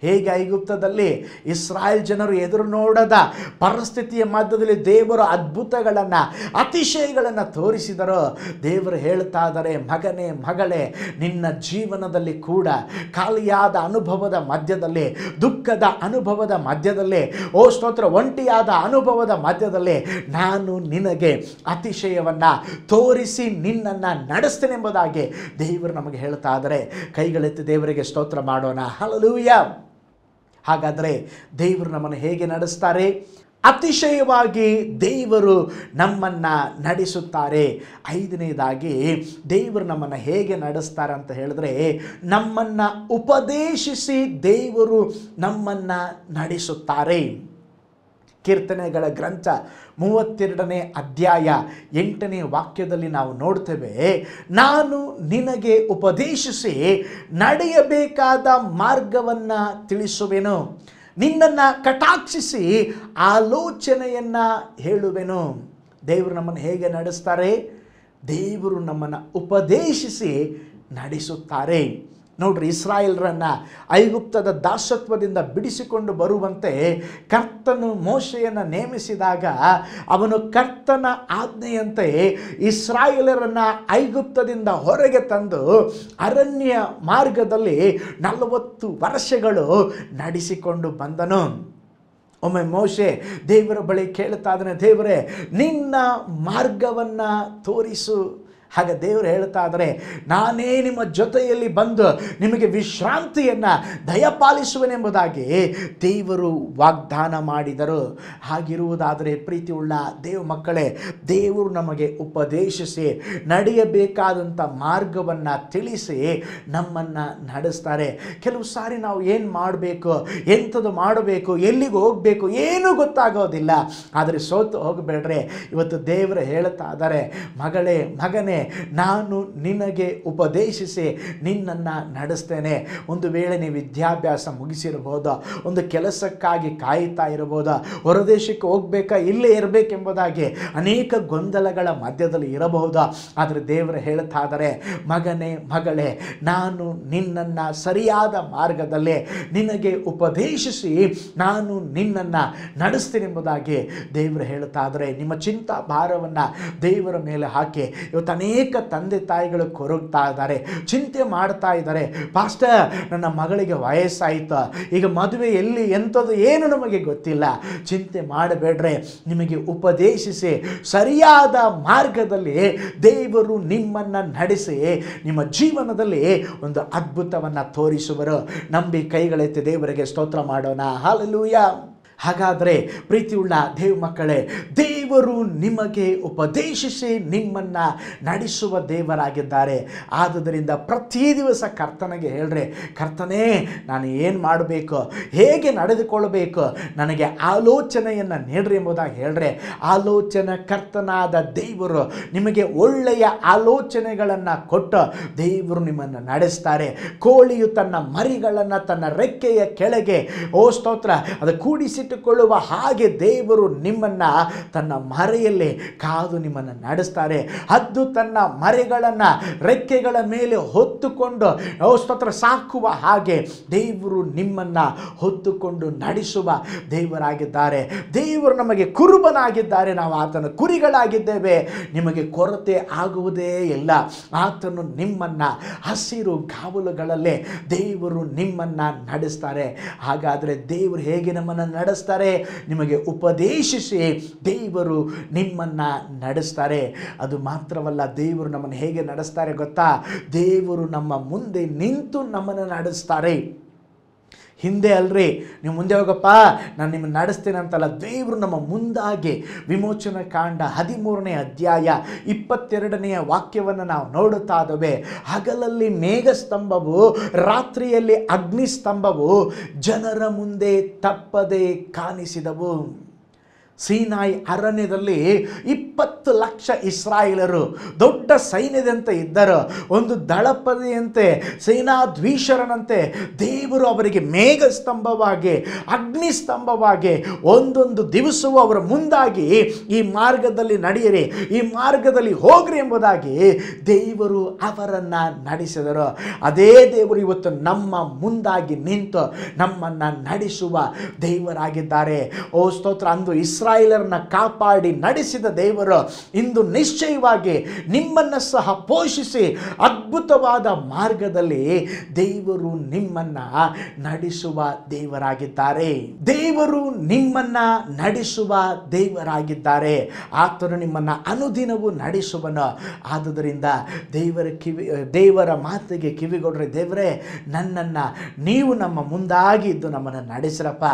ಹೇಗೆ ಐಗುಪ್ತದಲ್ಲಿ ಇಸ್ರಾಯೇಲ್ ಜನರು ಎದುರು ನೋಡದ ಪರಿಸ್ಥಿತಿಯ ಮಧ್ಯದಲ್ಲಿ ದೇವರು ಅದ್ಭುತಗಳನ್ನು, ಅತಿಶಯಗಳನ್ನು ತೋರಿಸಿದರು. ದೇವರು ಹೇಳ್ತಾ ಇದ್ದಾರೆ, ಮಗನೇ, ಮಗಳೇ, ನಿನ್ನ ಜೀವನದಲ್ಲಿ ಕೂಡ ಖಾಲಿಯಾದ ಅನುಭವದ ಮಧ್ಯದಲ್ಲಿ, ದುಃಖದ ಅನುಭವದ ಮಧ್ಯದಲ್ಲಿ, ಸ್ತೋತ್ರ, ಒಂಟಿಯಾದ ಅನುಭವದ ಮಧ್ಯದಲ್ಲಿ ನಾನು ನಿನಗೆ ಅತಿಶಯವನ್ನು ತೋರಿಸಿ ನಿನ್ನನ್ನು ನಡೆಸ್ತೇನೆಂಬುದಾಗಿ ದೇವರು ನಮಗೆ ಹೇಳ್ತಾ ಇದ್ದಾರೆ. ಕೈಗಳೆತ್ತಿ ದೇವರಿಗೆ ಸ್ತೋತ್ರ ಮಾಡೋಣ. ಹಲ್ಲೆಲೂಯಾ. ಹಾಗಾದರೆ ದೇವರು ನಮ್ಮನ್ನು ಹೇಗೆ ನಡೆಸ್ತಾರೆ? ಅತಿಶಯವಾಗಿ ದೇವರು ನಮ್ಮನ್ನು ನಡೆಸುತ್ತಾರೆ. 5ನೇದಾಗಿ ದೇವರು ನಮ್ಮನ್ನು ಹೇಗೆ ನಡೆಸ್ತಾರೆ ಅಂತ ಹೇಳಿದ್ರೆ, ನಮ್ಮನ್ನು ಉಪದೇಶಿಸಿ ದೇವರು ನಮ್ಮನ್ನು ನಡೆಸುತ್ತಾರೆ. ಕೀರ್ತನೆಗಳ ಗ್ರಂಥ 32ನೇ ಅಧ್ಯಾಯ 8ನೇ ವಾಕ್ಯದಲ್ಲಿ ನಾವು ನೋಡ್ತೇವೆ, ನಾನು ನಿನಗೆ ಉಪದೇಶಿಸಿ ನಡೆಯಬೇಕಾದ ಮಾರ್ಗವನ್ನು ತಿಳಿಸುವೆನು, ನಿನ್ನನ್ನು ಕಟಾಕ್ಷಿಸಿ ಆಲೋಚನೆಯನ್ನು ಹೇಳುವೆನು. ದೇವರು ನಮ್ಮನ್ನು ಹೇಗೆ ನಡೆಸ್ತಾರೆ? ದೇವರು ನಮ್ಮನ್ನು ಉಪದೇಶಿಸಿ ನಡೆಸುತ್ತಾರೆ. ನೋಡ್ರಿ, ಇಸ್ರಾಯೇಲರನ್ನು ಐಗುಪ್ತದ ದಾಸತ್ವದಿಂದ ಬಿಡಿಸಿಕೊಂಡು ಬರುವಂತೆ ಕರ್ತನು ಮೋಶೆಯನ್ನು ನೇಮಿಸಿದಾಗ ಅವನು ಕರ್ತನ ಆಜ್ಞೆಯಂತೆ ಇಸ್ರಾಯೇಲರನ್ನು ಐಗುಪ್ತದಿಂದ ಹೊರಗೆ ತಂದು ಅರಣ್ಯ ಮಾರ್ಗದಲ್ಲಿ 40 ವರ್ಷಗಳು ನಡೆಸಿಕೊಂಡು ಬಂದನು. ಒಮ್ಮೆ ಮೋಶೆ ದೇವರ ಬಳಿ ಕೇಳ್ತಾ ಇದ್ದಾನೆ, ದೇವರೇ ನಿನ್ನ ಮಾರ್ಗವನ್ನು ತೋರಿಸು. ಹಾಗೆ ದೇವರು ಹೇಳ್ತಾ ಇದ್ದಾರೆ, ನಾನೇ ನಿಮ್ಮ ಜೊತೆಯಲ್ಲಿ ಬಂದು ನಿಮಗೆ ವಿಶ್ರಾಂತಿಯನ್ನು ದಯಪಾಲಿಸುವೆನೆಂಬುದಾಗಿ ದೇವರು ವಾಗ್ದಾನ ಮಾಡಿದರು. ಹಾಗಿರುವುದಾದರೆ ಪ್ರೀತಿಯುಳ್ಳ ದೇವ ಮಕ್ಕಳೇ, ದೇವರು ನಮಗೆ ಉಪದೇಶಿಸಿ ನಡೆಯಬೇಕಾದಂಥ ಮಾರ್ಗವನ್ನು ತಿಳಿಸಿ ನಮ್ಮನ್ನು ನಡೆಸ್ತಾರೆ. ಕೆಲವು ಸಾರಿ ನಾವು ಏನು ಮಾಡಬೇಕು, ಎಂಥದ್ದು ಮಾಡಬೇಕು, ಎಲ್ಲಿಗೆ ಹೋಗಬೇಕು ಏನೂ ಗೊತ್ತಾಗೋದಿಲ್ಲ. ಆದರೆ ಸೋತು ಹೋಗಬೇಡ್ರೆ, ಇವತ್ತು ದೇವರು ಹೇಳ್ತಾ ಇದ್ದಾರೆ, ಮಗಳೇ ಮಗನೇ, ನಾನು ನಿನಗೆ ಉಪದೇಶಿಸಿ ನಿನ್ನನ್ನು ನಡೆಸ್ತೇನೆ. ಒಂದು ವೇಳೆ ನೀವು ವಿದ್ಯಾಭ್ಯಾಸ ಮುಗಿಸಿರ್ಬೋದು, ಒಂದು ಕೆಲಸಕ್ಕಾಗಿ ಕಾಯ್ತಾ ಇರ್ಬೋದು, ಹೊರದೇಶಕ್ಕೆ ಹೋಗ್ಬೇಕಾ ಇಲ್ಲೇ ಇರಬೇಕೆಂಬುದಾಗಿ ಅನೇಕ ಗೊಂದಲಗಳ ಮಧ್ಯದಲ್ಲಿ ಇರಬಹುದು. ಆದರೆ ದೇವರು ಹೇಳ್ತಾ ಇದ್ದಾರೆ, ಮಗನೇ ಮಗಳೇ, ನಾನು ನಿನ್ನನ್ನು ಸರಿಯಾದ ಮಾರ್ಗದಲ್ಲಿ ನಿನಗೆ ಉಪದೇಶಿಸಿ ನಾನು ನಿನ್ನನ್ನು ನಡೆಸ್ತೀನೆಂಬುದಾಗಿ ದೇವರು ಹೇಳ್ತಾ ಇದ್ದಾರೆ. ನಿಮ್ಮ ಚಿಂತಾ ಭಾರವನ್ನು ದೇವರ ಮೇಲೆ ಹಾಕಿ. ಇವತ್ತು ಅನೇಕ ತಂದೆ ತಾಯಿಗಳು ಕೊರಗ್ತಾ ಇದ್ದಾರೆ, ಚಿಂತೆ ಮಾಡ್ತಾ ಇದ್ದಾರೆ. ಪಾಸ್ಟರ್, ನನ್ನ ಮಗಳಿಗೆ ವಯಸ್ಸಾಯಿತು, ಈಗ ಮದುವೆ ಎಲ್ಲಿ ಎಂಥದ್ದು ಏನು ನಮಗೆ ಗೊತ್ತಿಲ್ಲ. ಚಿಂತೆ ಮಾಡಬೇಡ್ರೆ, ನಿಮಗೆ ಉಪದೇಶಿಸಿ ಸರಿಯಾದ ಮಾರ್ಗದಲ್ಲಿ ದೇವರು ನಿಮ್ಮನ್ನು ನಡೆಸಿ ನಿಮ್ಮ ಜೀವನದಲ್ಲಿ ಒಂದು ಅದ್ಭುತವನ್ನು ತೋರಿಸುವರು. ನಂಬಿ ಕೈಗಳೆತ್ತಿ ದೇವರಿಗೆ ಸ್ತೋತ್ರ ಮಾಡೋಣ. ಹಲ್ಲೆಲೂಯಾ. ಹಾಗಾದರೆ ಪ್ರೀತಿಯುಳ್ಳ ದೇವ ಮಕ್ಕಳೇ, ದೇವರು ನಿಮಗೆ ಉಪದೇಶಿಸಿ ನಿಮ್ಮನ್ನು ನಡೆಸುವ ದೇವರಾಗಿದ್ದಾರೆ. ಆದುದರಿಂದ ಪ್ರತಿ ದಿವಸ ಕರ್ತನಿಗೆ ಹೇಳ್ರೆ, ಕರ್ತನೇ ನಾನು ಏನು ಮಾಡಬೇಕು, ಹೇಗೆ ನಡೆದುಕೊಳ್ಳಬೇಕು, ನನಗೆ ಆಲೋಚನೆಯನ್ನು ನೀಡ್ರಿ ಎಂಬುದಾಗಿ ಹೇಳ್ರೆ, ಆಲೋಚನೆ ಕರ್ತನಾದ ದೇವರು ನಿಮಗೆ ಒಳ್ಳೆಯ ಆಲೋಚನೆಗಳನ್ನು ಕೊಟ್ಟು ದೇವರು ನಿಮ್ಮನ್ನು ನಡೆಸ್ತಾರೆ. ಕೋಳಿಯು ತನ್ನ ಮರಿಗಳನ್ನು ತನ್ನ ರೆಕ್ಕೆಯ ಕೆಳಗೆ ಸ್ತೋತ್ರ ಅದು ಕೂಡಿಸಿಟ್ಟುಕೊಳ್ಳುವ ಹಾಗೆ ದೇವರು ನಿಮ್ಮನ್ನು ತನ್ನ ಮರೆಯಲ್ಲಿ ಕಾದು ನಿಮ್ಮನ್ನು ನಡೆಸ್ತಾರೆ. ಹದ್ದು ತನ್ನ ಮರೆಗಳನ್ನು ರೆಕ್ಕೆಗಳ ಮೇಲೆ ಹೊತ್ತುಕೊಂಡು ಸ್ತೋತ್ರ ಸಾಕುವ ಹಾಗೆ ದೇವರು ನಿಮ್ಮನ್ನು ಹೊತ್ತುಕೊಂಡು ನಡೆಸುವ ದೇವರಾಗಿದ್ದಾರೆ. ದೇವರು ನಮಗೆ ಕುರುಬನಾಗಿದ್ದಾರೆ, ನಾವು ಆತನ ಕುರಿಗಳಾಗಿದ್ದೇವೆ. ನಿಮಗೆ ಕೊರತೆ ಆಗುವುದೇ ಇಲ್ಲ. ಆತನು ನಿಮ್ಮನ್ನು ಹಸಿರು ಗಾವಲುಗಳಲ್ಲೇ ದೇವರು ನಿಮ್ಮನ್ನು ನಡೆಸ್ತಾರೆ. ಹಾಗಾದರೆ ದೇವರು ಹೇಗೆ ನಮ್ಮನ್ನು ನಡೆಸ್ತಾರೆ? ನಿಮಗೆ ಉಪದೇಶಿಸಿ ದೇವರು ನಿಮ್ಮನ್ನು ನಡೆಸ್ತಾರೆ. ಅದು ಮಾತ್ರವಲ್ಲ, ದೇವರು ನಮ್ಮನ್ನು ಹೇಗೆ ನಡೆಸ್ತಾರೆ ಗೊತ್ತಾ? ದೇವರು ನಮ್ಮ ಮುಂದೆ ನಿಂತು ನಮ್ಮನ್ನು ನಡೆಸ್ತಾರೆ. ಹಿಂದೆ ಅಲ್ರಿ, ನೀವು ಮುಂದೆ ಹೋಗಪ್ಪ ನಾನು ನಿಮ್ಮನ್ನು ನಡೆಸ್ತೇನೆ ಅಂತಲ್ಲ, ದೇವರು ನಮ್ಮ ಮುಂದಾಗಿ ವಿಮೋಚನ ಕಾಂಡ 13ನೇ ಅಧ್ಯಾಯ 22ನೆಯ ವಾಕ್ಯವನ್ನು ನಾವು ನೋಡುತ್ತಾ ಇದ್ದೇವೆ. ಹಗಲಲ್ಲಿ ಮೇಘಸ್ತಂಭವು, ರಾತ್ರಿಯಲ್ಲಿ ಅಗ್ನಿಸ್ತಂಭವು ಜನರ ಮುಂದೆ ತಪ್ಪದೆ ಕಾಣಿಸಿದವು. ಸೀನಾಯಿ ಅರಣ್ಯದಲ್ಲಿ 20 ಲಕ್ಷ ಇಸ್ರಾಯೇಲರು ದೊಡ್ಡ ಸೈನ್ಯದಂತೆ ಇದ್ದರು. ಒಂದು ದಳಪತಿಯಂತೆ, ಸೇನಾಧೀಶ್ವರನಂತೆ ದೇವರು ಅವರಿಗೆ ಮೇಘಸ್ತಂಭವಾಗಿ, ಅಗ್ನಿಸ್ತಂಭವಾಗಿ ಒಂದೊಂದು ದಿವಸವೂ ಅವರ ಮುಂದಾಗಿ ಈ ಮಾರ್ಗದಲ್ಲಿ ನಡೆಯಿರಿ, ಈ ಮಾರ್ಗದಲ್ಲಿ ಹೋಗ್ರಿ ಎಂಬುದಾಗಿ ದೇವರು ಅವರನ್ನು ನಡೆಸಿದರು. ಅದೇ ದೇವರು ಇವತ್ತು ನಮ್ಮ ಮುಂದಾಗಿ ನಿಂತು ನಮ್ಮನ್ನು ನಡೆಸುವ ದೇವರಾಗಿದ್ದಾರೆ. ಓ ಸ್ತೋತ್ರ. ಅಂದು ಇಸ್ರಾಯೇಲರನ್ನ ಕಾಪಾಡಿ ನಡೆಸಿದ ದೇವರು ಇಂದು ನಿಶ್ಚಯವಾಗಿ ನಿಮ್ಮನ್ನು ಸಹ ಪೋಷಿಸಿ ಅದ್ಭುತವಾದ ಮಾರ್ಗದಲ್ಲಿ ದೇವರು ನಿಮ್ಮನ್ನು ನಡೆಸುವ ದೇವರಾಗಿದ್ದಾರೆ. ದೇವರು ನಿಮ್ಮನ್ನು ನಡೆಸುವ ದೇವರಾಗಿದ್ದಾರೆ. ಆತನು ನಿಮ್ಮನ್ನು ಅನುದಿನವೂ ನಡೆಸುವನು. ಆದುದರಿಂದ ದೇವರ ಮಾತಿಗೆ ಕಿವಿಗೊಡ್ರೆ, ದೇವರೇ ನನ್ನನ್ನು ನೀವು ನಮ್ಮ ಮುಂದಾಗಿ ಇದ್ದು ನಮ್ಮನ್ನು ನಡೆಸಿರಪ್ಪ.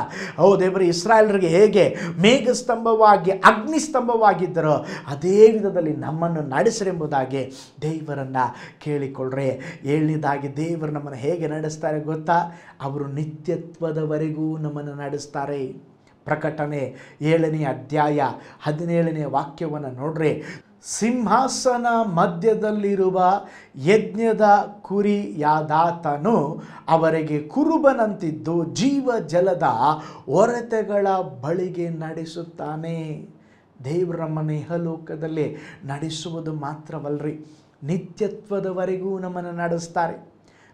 ಓ ದೇವರೇ, ಇಸ್ರಾಯೇಲರಿಗೆ ಹೇಗೆ ಮೇಘಸ್ತಂಭವಾಗಿ ಅಗ್ನಿಸ್ತಂಭವಾಗಿದ್ದರೋ ಅದೇ ವಿಧದಲ್ಲಿ ನಮ್ಮನ್ನು ನಡೆಸಿರೆಂಬುದಾಗಿ ದೇವರನ್ನು ಕೇಳಿಕೊಳ್ಳ್ರೆ. ಏಳನೇದಾಗಿ ದೇವರು ನಮ್ಮನ್ನು ಹೇಗೆ ನಡೆಸ್ತಾರೆ ಗೊತ್ತಾ? ಅವರು ನಿತ್ಯತ್ವದವರೆಗೂ ನಮ್ಮನ್ನು ನಡೆಸ್ತಾರೆ. ಪ್ರಕಟಣೆ 7ನೇ ಅಧ್ಯಾಯ 17ನೇ ವಾಕ್ಯವನ್ನು ನೋಡ್ರಿ. ಸಿಂಹಾಸನ ಮಧ್ಯದಲ್ಲಿರುವ ಯಜ್ಞದ ಕುರಿಯಾದಾತನು ಅವರಿಗೆ ಕುರುಬನಂತಿದ್ದು ಜೀವ ಜಲದ ಒರತೆಗಳ ಬಳಿಗೆ ನಡೆಸುತ್ತಾನೆ. ದೇವರು ನಮ್ಮನ್ನು ಇಹಲೋಕದಲ್ಲಿ ನಡೆಸುವುದು ಮಾತ್ರವಲ್ಲರಿ, ನಿತ್ಯತ್ವದವರೆಗೂ ನಮ್ಮನ್ನು ನಡೆಸ್ತಾರೆ.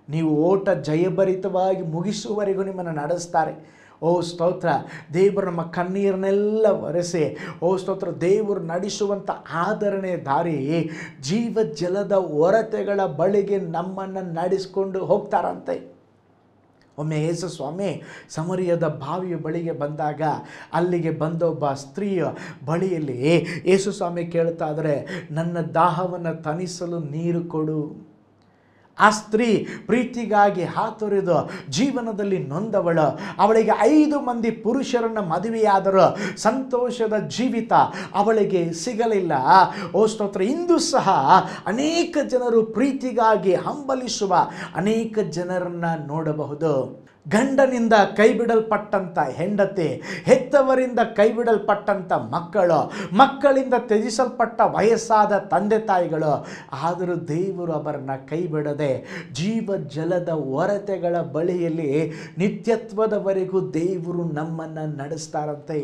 ನೀವು ಓಟ ಜಯಭರಿತವಾಗಿ ಮುಗಿಸುವವರೆಗೂ ನಿಮ್ಮನ್ನು ನಡೆಸ್ತಾರೆ. ಓ ಸ್ತೋತ್ರ, ದೇವರು ನಮ್ಮ ಕಣ್ಣೀರನ್ನೆಲ್ಲ ಒರೆಸಿ, ಓ ಸ್ತೋತ್ರ, ದೇವರು ನಡೆಸುವಂಥ ಆದರಣೆ ದಾರಿ ಜೀವ ಜಲದ ಒರತೆಗಳ ಬಳಿಗೆ ನಮ್ಮನ್ನು ನಡೆಸ್ಕೊಂಡು ಹೋಗ್ತಾರಂತೆ. ಒಮ್ಮೆ ಯೇಸು ಸ್ವಾಮಿ ಸಮರಿಯದ ಬಾವಿಯ ಬಳಿಗೆ ಬಂದಾಗ ಅಲ್ಲಿಗೆ ಬಂದ ಒಬ್ಬ ಸ್ತ್ರೀಯ ಬಳಿಯಲ್ಲಿ ಯೇಸು ಸ್ವಾಮಿ ಕೇಳ್ತಾ ಇದ್ದಾರೆ, ನನ್ನ ದಾಹವನ್ನು ತಣಿಸಲು ನೀರು ಕೊಡು. ಆ ಸ್ತ್ರೀ ಪ್ರೀತಿಗಾಗಿ ಹಾತೊರೆದು ಜೀವನದಲ್ಲಿ ನೊಂದವಳು. ಅವಳಿಗೆ 5 ಮಂದಿ ಪುರುಷರನ್ನು ಮದುವೆಯಾದರೂ ಸಂತೋಷದ ಜೀವಿತ ಅವಳಿಗೆ ಸಿಗಲಿಲ್ಲ. ಓ ಸ್ತೋತ್ರ, ಇಂದು ಸಹ ಅನೇಕ ಜನರು ಪ್ರೀತಿಗಾಗಿ ಹಂಬಲಿಸುವ ಅನೇಕ ಜನರನ್ನು ನೋಡಬಹುದು. ಗಂಡನಿಂದ ಕೈಬಿಡಲ್ಪಟ್ಟಂಥ ಹೆಂಡತಿ, ಹೆತ್ತವರಿಂದ ಕೈಬಿಡಲ್ಪಟ್ಟಂಥ ಮಕ್ಕಳು, ಮಕ್ಕಳಿಂದ ತ್ಯಜಿಸಲ್ಪಟ್ಟ ವಯಸ್ಸಾದ ತಂದೆ ತಾಯಿಗಳು. ಆದರೂ ದೇವರು ಅವರನ್ನು ಕೈಬಿಡದೆ ಜೀವ ಜಲದ ಒರತೆಗಳ ಬಳಿಯಲ್ಲಿ ನಿತ್ಯತ್ವದವರೆಗೂ ದೇವರು ನಮ್ಮನ್ನು ನಡೆಸ್ತಾರಂತೆ.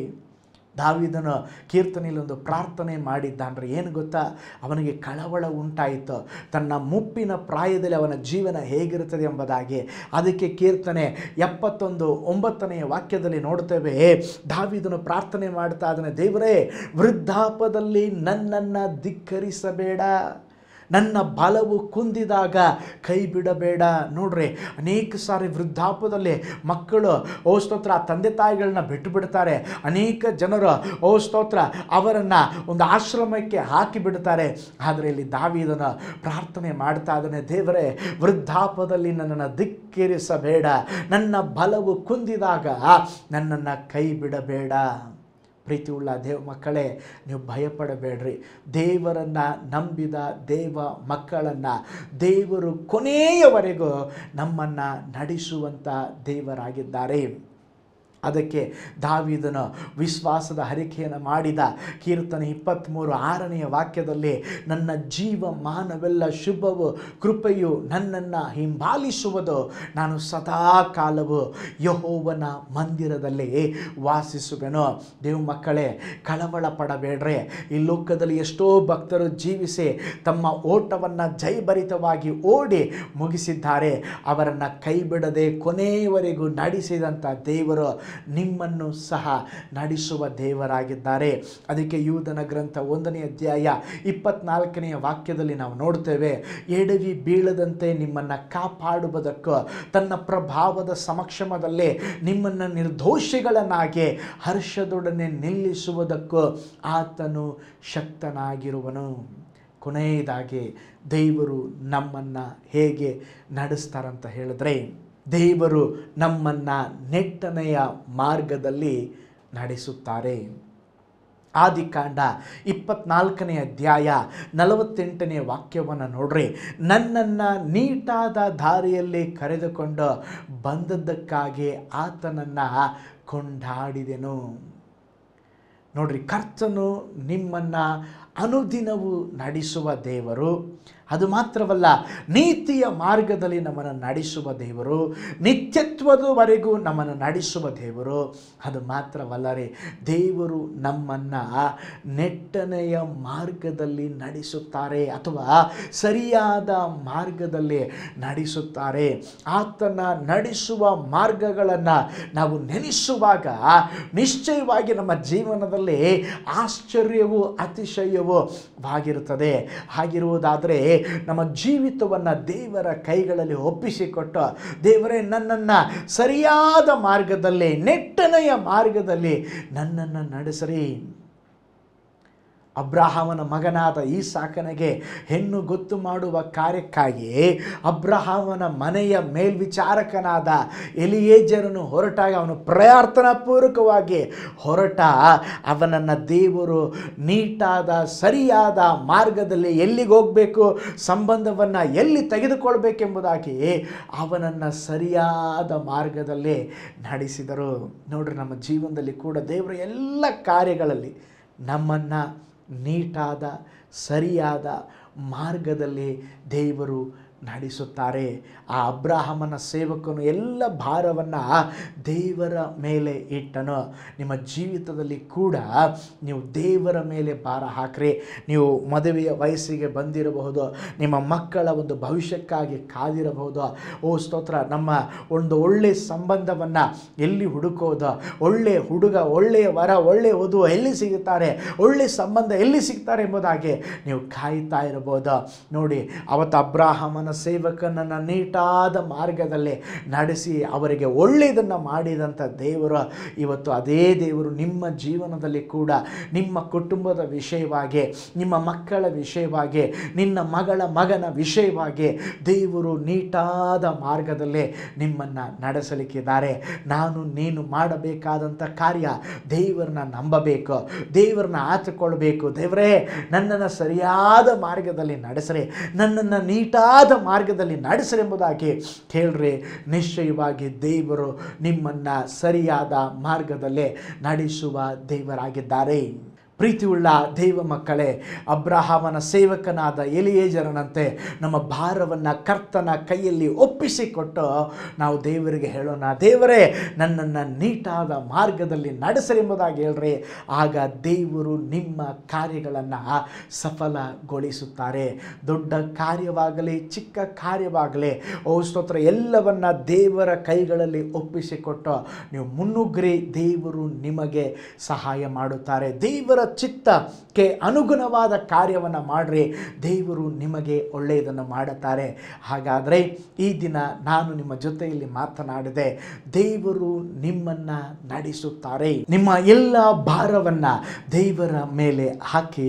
ದಾವೀದನು ಕೀರ್ತನೆಯಲ್ಲಿ ಒಂದು ಪ್ರಾರ್ಥನೆ ಮಾಡಿದ್ದಾನ್ರಿ. ಏನು ಗೊತ್ತಾ? ಅವನಿಗೆ ಕಳವಳ ಉಂಟಾಯಿತು, ತನ್ನ ಮುಪ್ಪಿನ ಪ್ರಾಯದಲ್ಲಿ ಅವನ ಜೀವನ ಹೇಗಿರುತ್ತದೆ ಎಂಬುದಾಗಿ. ಅದಕ್ಕೆ ಕೀರ್ತನೆ 71:9ನೇ ವಾಕ್ಯದಲ್ಲಿ ನೋಡ್ತೇವೆ, ದಾವೀದನು ಪ್ರಾರ್ಥನೆ ಮಾಡ್ತಾ ಇದ್ದಾನೆ, ದೇವರೇ, ವೃದ್ಧಾಪದಲ್ಲಿ ನನ್ನನ್ನು ಧಿಕ್ಕರಿಸಬೇಡ, ನನ್ನ ಬಲವು ಕುಂದಿದಾಗ ಕೈ ಬಿಡಬೇಡ. ನೋಡ್ರಿ, ಅನೇಕ ಸಾರಿ ವೃದ್ಧಾಪದಲ್ಲಿ ಮಕ್ಕಳು ಓ ಸ್ತೋತ್ರ ತಂದೆ ತಾಯಿಗಳನ್ನ ಬಿಟ್ಟು ಬಿಡ್ತಾರೆ. ಅನೇಕ ಜನರು ಓ ಸ್ತೋತ್ರ ಅವರನ್ನು ಒಂದು ಆಶ್ರಮಕ್ಕೆ ಹಾಕಿ ಬಿಡ್ತಾರೆ. ಆದರೆ ಇಲ್ಲಿ ದಾವೀದನ ಪ್ರಾರ್ಥನೆ ಮಾಡ್ತಾ ಇದ್ದಾನೆ, ದೇವರೇ, ವೃದ್ಧಾಪದಲ್ಲಿ ನನ್ನನ್ನು ಧಿಕ್ಕರಿಸಬೇಡ, ನನ್ನ ಬಲವು ಕುಂದಿದಾಗ ನನ್ನನ್ನು ಕೈ ಬಿಡಬೇಡ. ಪ್ರೀತಿಯುಳ್ಳ ದೇವ ಮಕ್ಕಳೇ, ನೀವು ಭಯಪಡಬೇಡ್ರಿ. ದೇವರನ್ನು ನಂಬಿದ ದೇವ ಮಕ್ಕಳನ್ನು ದೇವರು ಕೊನೆಯವರೆಗೂ ನಮ್ಮನ್ನು ನಡೆಸುವಂಥ ದೇವರಾಗಿದ್ದಾರೆ. ಅದಕ್ಕೆ ದಾವೀದನು ವಿಶ್ವಾಸದ ಹರಿಕೆಯನ್ನು ಮಾಡಿದ. ಕೀರ್ತನೆ 23:6ನೇ ವಾಕ್ಯದಲ್ಲಿ, ನನ್ನ ಜೀವಮಾನವೆಲ್ಲ ಶುಭವು ಕೃಪೆಯು ನನ್ನನ್ನು ಹಿಂಬಾಲಿಸುವುದು, ನಾನು ಸದಾ ಕಾಲವು ಯೆಹೋವನ ಮಂದಿರದಲ್ಲಿ ವಾಸಿಸುವೆನು. ದೇವ ಮಕ್ಕಳೇ, ಕಳವಳ ಪಡಬೇಡ್ರೆ. ಈ ಲೋಕದಲ್ಲಿ ಎಷ್ಟೋ ಭಕ್ತರು ಜೀವಿಸಿ ತಮ್ಮ ಓಟವನ್ನು ಜಯಭರಿತವಾಗಿ ಓಡಿ ಮುಗಿಸಿದ್ದಾರೆ. ಅವರನ್ನು ಕೈ ಬಿಡದೆ ಕೊನೆಯವರೆಗೂ ನಡೆಸಿದಂಥ ದೇವರು ನಿಮ್ಮನ್ನು ಸಹ ನಡೆಸುವ ದೇವರಾಗಿದ್ದಾರೆ. ಅದಕ್ಕೆ ಯೂದನ ಗ್ರಂಥ 1ನೇ ಅಧ್ಯಾಯ 24ನೇ ವಾಕ್ಯದಲ್ಲಿ ನಾವು ನೋಡ್ತೇವೆ, ಎಡವಿ ಬೀಳದಂತೆ ನಿಮ್ಮನ್ನು ಕಾಪಾಡುವುದಕ್ಕೂ ತನ್ನ ಪ್ರಭಾವದ ಸಮಕ್ಷಮದಲ್ಲಿ ನಿಮ್ಮನ್ನು ನಿರ್ದೋಷಿಗಳನ್ನಾಗಿ ಹರ್ಷದೊಡನೆ ನಿಲ್ಲಿಸುವುದಕ್ಕೂ ಆತನು ಶಕ್ತನಾಗಿರುವನು. ಕೊನೆಯದಾಗಿ ದೇವರು ನಮ್ಮನ್ನು ಹೇಗೆ ನಡೆಸ್ತಾರಂತ ಹೇಳಿದ್ರೆ, ದೇವರು ನಮ್ಮನ್ನು ನೆಟ್ಟನೆಯ ಮಾರ್ಗದಲ್ಲಿ ನಡೆಸುತ್ತಾರೆ. ಆದಿಕಾಂಡ 24ನೇ ಅಧ್ಯಾಯ 48ನೇ ವಾಕ್ಯವನ್ನು ನೋಡ್ರಿ, ನನ್ನನ್ನು ನೀಟಾದ ದಾರಿಯಲ್ಲಿ ಕರೆದುಕೊಂಡು ಬಂದದ್ದಕ್ಕಾಗಿ ಆತನನ್ನು ಕೊಂಡಾಡಿದೆನು. ನೋಡ್ರಿ, ಕರ್ತನು ನಿಮ್ಮನ್ನು ಅನುದಿನವೂ ನಡೆಸುವ ದೇವರು. ಅದು ಮಾತ್ರವಲ್ಲ, ನೀತಿಯ ಮಾರ್ಗದಲ್ಲಿ ನಮ್ಮನ್ನು ನಡೆಸುವ ದೇವರು, ನಿತ್ಯತ್ವದವರೆಗೂ ನಮ್ಮನ್ನು ನಡೆಸುವ ದೇವರು. ಅದು ಮಾತ್ರವಲ್ಲ ರೀ, ದೇವರು ನಮ್ಮನ್ನು ನೆಟ್ಟನೆಯ ಮಾರ್ಗದಲ್ಲಿ ನಡೆಸುತ್ತಾರೆ, ಅಥವಾ ಸರಿಯಾದ ಮಾರ್ಗದಲ್ಲಿ ನಡೆಸುತ್ತಾರೆ. ಆತನ ನಡೆಸುವ ಮಾರ್ಗಗಳನ್ನು ನಾವು ನೆನೆಸುವಾಗ ನಿಶ್ಚಯವಾಗಿ ನಮ್ಮ ಜೀವನದಲ್ಲಿ ಆಶ್ಚರ್ಯವೂ ಅತಿಶಯವೂ ವಾಗಿರುತ್ತದೆ. ಹಾಗಿರುವುದಾದರೆ ನಮ್ಮ ಜೀವಿತವನ್ನು ದೇವರ ಕೈಗಳಲ್ಲಿ ಒಪ್ಪಿಸಿಕೊಟ್ಟು, ದೇವರೇ, ನನ್ನನ್ನು ಸರಿಯಾದ ಮಾರ್ಗದಲ್ಲಿ, ನೆಟ್ಟನೆಯ ಮಾರ್ಗದಲ್ಲಿ ನನ್ನನ್ನು ನಡೆಸಿರಿ. ಅಬ್ರಹಾಮನ ಮಗನಾದ ಈಸಾಕನಿಗೆ ಹೆಣ್ಣು ಗೊತ್ತು ಮಾಡುವ ಕಾರ್ಯಕ್ಕಾಗಿ ಅಬ್ರಹಾಮನ ಮನೆಯ ಮೇಲ್ವಿಚಾರಕನಾದ ಎಲಿಯೇಜರನು ಹೊರಟಾಗ ಅವನು ಪ್ರಾರ್ಥನಾಪೂರ್ವಕವಾಗಿ ಹೊರಟ ಅವನನ್ನು ದೇವರು ನೀಟಾದ ಸರಿಯಾದ ಮಾರ್ಗದಲ್ಲಿ ಎಲ್ಲಿಗೆ ಹೋಗಬೇಕು, ಸಂಬಂಧವನ್ನು ಎಲ್ಲಿ ತೆಗೆದುಕೊಳ್ಬೇಕೆಂಬುದಾಗಿ ಅವನನ್ನು ಸರಿಯಾದ ಮಾರ್ಗದಲ್ಲೇ ನಡೆಸಿದರು. ನೋಡ್ರಿ, ನಮ್ಮ ಜೀವನದಲ್ಲಿ ಕೂಡ ದೇವರ ಎಲ್ಲ ಕಾರ್ಯಗಳಲ್ಲಿ ನಮ್ಮನ್ನು ನೀಟಾದ ಸರಿಯಾದ ಮಾರ್ಗದಲ್ಲಿ ದೇವರು ನಡೆಸುತ್ತಾರೆ. ಆ ಅಬ್ರಹಾಮನ ಸೇವಕನು ಎಲ್ಲ ಭಾರವನ್ನು ದೇವರ ಮೇಲೆ ಇಟ್ಟನು. ನಿಮ್ಮ ಜೀವಿತದಲ್ಲಿ ಕೂಡ ನೀವು ದೇವರ ಮೇಲೆ ಭಾರ ಹಾಕ್ರಿ. ನೀವು ಮದುವೆಯ ವಯಸ್ಸಿಗೆ ಬಂದಿರಬಹುದು, ನಿಮ್ಮ ಮಕ್ಕಳ ಒಂದು ಭವಿಷ್ಯಕ್ಕಾಗಿ ಕಾದಿರಬಹುದು. ಓ ಸ್ತೋತ್ರ, ನಮ್ಮ ಒಂದು ಒಳ್ಳೆಯ ಸಂಬಂಧವನ್ನು ಎಲ್ಲಿ ಹುಡುಕೋದು, ಒಳ್ಳೆಯ ಹುಡುಗ, ಒಳ್ಳೆಯ ವರ, ಒಳ್ಳೆಯ ವಧು ಎಲ್ಲಿ ಸಿಗುತ್ತಾರೆ, ಒಳ್ಳೆಯ ಸಂಬಂಧ ಎಲ್ಲಿ ಸಿಗ್ತಾರೆ ಎಂಬುದಾಗಿ ನೀವು ಕಾಯ್ತಾ ಇರಬಹುದು. ನೋಡಿ, ಅವತ್ತು ಅಬ್ರಹಾಮನ ಸೇವಕನನ್ನು ನೀಟಾದ ಮಾರ್ಗದಲ್ಲಿ ನಡೆಸಿ ಅವರಿಗೆ ಒಳ್ಳೆಯದನ್ನು ಮಾಡಿದಂಥ ದೇವರು ಇವತ್ತು ಅದೇ ದೇವರು ನಿಮ್ಮ ಜೀವನದಲ್ಲಿ ಕೂಡ ನಿಮ್ಮ ಕುಟುಂಬದ ವಿಷಯವಾಗಿ, ನಿಮ್ಮ ಮಕ್ಕಳ ವಿಷಯವಾಗಿ, ನಿನ್ನ ಮಗನ ವಿಷಯವಾಗಿ ದೇವರು ನೀಟಾದ ಮಾರ್ಗದಲ್ಲೇ ನಿಮ್ಮನ್ನು ನಡೆಸಲಿಕ್ಕಿದ್ದಾರೆ. ನೀನು ಮಾಡಬೇಕಾದಂಥ ಕಾರ್ಯ ದೇವರನ್ನ ನಂಬಬೇಕು, ದೇವರನ್ನ ಆತುಕೊಳ್ಬೇಕು. ದೇವರೇ, ನನ್ನನ್ನು ಸರಿಯಾದ ಮಾರ್ಗದಲ್ಲಿ ನಡೆಸ್ರಿ, ನನ್ನನ್ನು ನೀಟಾದ ಮಾರ್ಗದಲ್ಲಿ ನಡೆಸ್ರಿ ಎಂಬುದಾಗಿ ಹೇಳ್ರಿ. ನಿಶ್ಚಯವಾಗಿ ದೇವರು ನಿಮ್ಮನ್ನು ಸರಿಯಾದ ಮಾರ್ಗದಲ್ಲೇ ನಡೆಸುವ ದೇವರಾಗಿದ್ದಾರೆ. ಪ್ರೀತಿಯುಳ್ಳ ದೇವ ಮಕ್ಕಳೇ, ಅಬ್ರಹಾಮನ ಸೇವಕನಾದ ಎಲಿಯೇಜರನಂತೆ ನಮ್ಮ ಭಾರವನ್ನು ಕರ್ತನ ಕೈಯಲ್ಲಿ ಒಪ್ಪಿಸಿಕೊಟ್ಟು ನಾವು ದೇವರಿಗೆ ಹೇಳೋಣ, ದೇವರೇ ನನ್ನನ್ನು ನೀಟಾದ ಮಾರ್ಗದಲ್ಲಿ ನಡೆಸಲಿ ಎಂಬುದಾಗಿ ಹೇಳ್ರಿ. ಆಗ ದೇವರು ನಿಮ್ಮ ಕಾರ್ಯಗಳನ್ನು ಸಫಲಗೊಳಿಸುತ್ತಾರೆ. ದೊಡ್ಡ ಕಾರ್ಯವಾಗಲಿ ಚಿಕ್ಕ ಕಾರ್ಯವಾಗಲಿ, ಓ ಸ್ತೋತ್ರ, ಎಲ್ಲವನ್ನ ದೇವರ ಕೈಗಳಲ್ಲಿ ಒಪ್ಪಿಸಿಕೊಟ್ಟು ನೀವು ಮುನ್ನುಗ್ರಿ, ದೇವರು ನಿಮಗೆ ಸಹಾಯ ಮಾಡುತ್ತಾರೆ. ದೇವರ ಚಿತ್ತಕ್ಕೆ ಅನುಗುಣವಾದ ಕಾರ್ಯವನ್ನು ಮಾಡ್ರಿ, ದೇವರು ನಿಮಗೆ ಒಳ್ಳೆಯದನ್ನು ಮಾಡುತ್ತಾರೆ. ಹಾಗಾದರೆ ಈ ದಿನ ನಾನು ನಿಮ್ಮ ಜೊತೆಯಲ್ಲಿ ಮಾತನಾಡಿದೆ, ದೇವರು ನಿಮ್ಮನ್ನು ನಡೆಸುತ್ತಾರೆ. ನಿಮ್ಮ ಎಲ್ಲ ಭಾರವನ್ನು ದೇವರ ಮೇಲೆ ಹಾಕಿ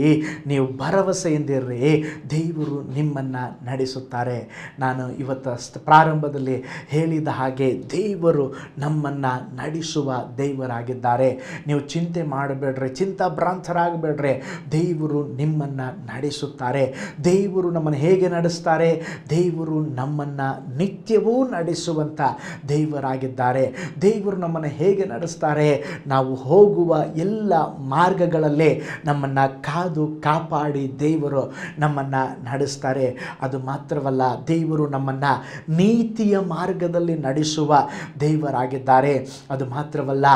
ನೀವು ಭರವಸೆಯಿಂದಿರ್ರಿ, ದೇವರು ನಿಮ್ಮನ್ನು ನಡೆಸುತ್ತಾರೆ. ನಾನು ಇವತ್ತು ಪ್ರಾರಂಭದಲ್ಲಿ ಹೇಳಿದ ಹಾಗೆ ದೇವರು ನಮ್ಮನ್ನು ನಡೆಸುವ ದೇವರಾಗಿದ್ದಾರೆ. ನೀವು ಚಿಂತೆ ಮಾಡಬೇಡ್ರಿ, ಚಿಂತಾಭ್ರಾಂತರಾಗಬೇಡ್ರಿ, ದೇವರು ನಿಮ್ಮನ್ನು ನಡೆಸುತ್ತಾರೆ. ದೇವರು ನಮ್ಮನ್ನು ಹೇಗೆ ನಡೆಸ್ತಾರೆ? ದೇವರು ನಮ್ಮನ್ನು ನಿತ್ಯವೂ ನಡೆಸುವಂಥ ದೇವರಾಗಿದ್ದಾರೆ. ದೇವರು ನಮ್ಮನ್ನು ಹೇಗೆ ನಡೆಸ್ತಾರೆ? ನಾವು ಹೋಗುವ ಎಲ್ಲ ಮಾರ್ಗಗಳಲ್ಲೇ ನಮ್ಮನ್ನು ಕಾದು ಕಾಪಾಡಿ ದೇವರು ನಮ್ಮನ್ನು ನಡೆಸ್ತಾರೆ. ಅದು ಮಾತ್ರವಲ್ಲ, ದೇವರು ನಮ್ಮನ್ನು ನೀತಿಯ ಮಾರ್ಗದಲ್ಲಿ ನಡೆಸುವ ದೇವರಾಗಿದ್ದಾರೆ. ಅದು ಮಾತ್ರವಲ್ಲ,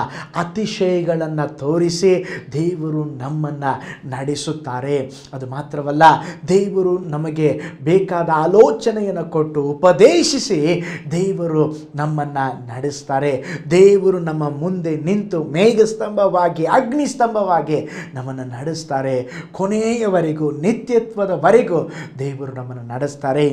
ಅತಿಶಯಗಳನ್ನು ತೋರಿಸಿ ದೇವರು ನಮ್ಮನ್ನು ನಡೆಸುತ್ತಾರೆ. ಅದು ಮಾತ್ರವಲ್ಲ, ದೇವರು ನಮಗೆ ಬೇಕಾದ ಆಲೋಚನೆಯನ್ನು ಕೊಟ್ಟು ಉಪದೇಶಿಸಿ ದೇವರು ನಮ್ಮನ್ನು ನಡೆಸ್ತಾರೆ. ದೇವರು ನಮ್ಮ ಮುಂದೆ ನಿಂತು ಮೇಘಸ್ತಂಭವಾಗಿ, ಅಗ್ನಿಸ್ತಂಭವಾಗಿ ನಮ್ಮನ್ನು ನಡೆಸ್ತಾರೆ. ಕೊನೆಯವರೆಗೂ, ನಿತ್ಯತ್ವದವರೆಗೂ ದೇವರು ನಮ್ಮನ್ನು ನಡೆಸ್ತಾರೆ.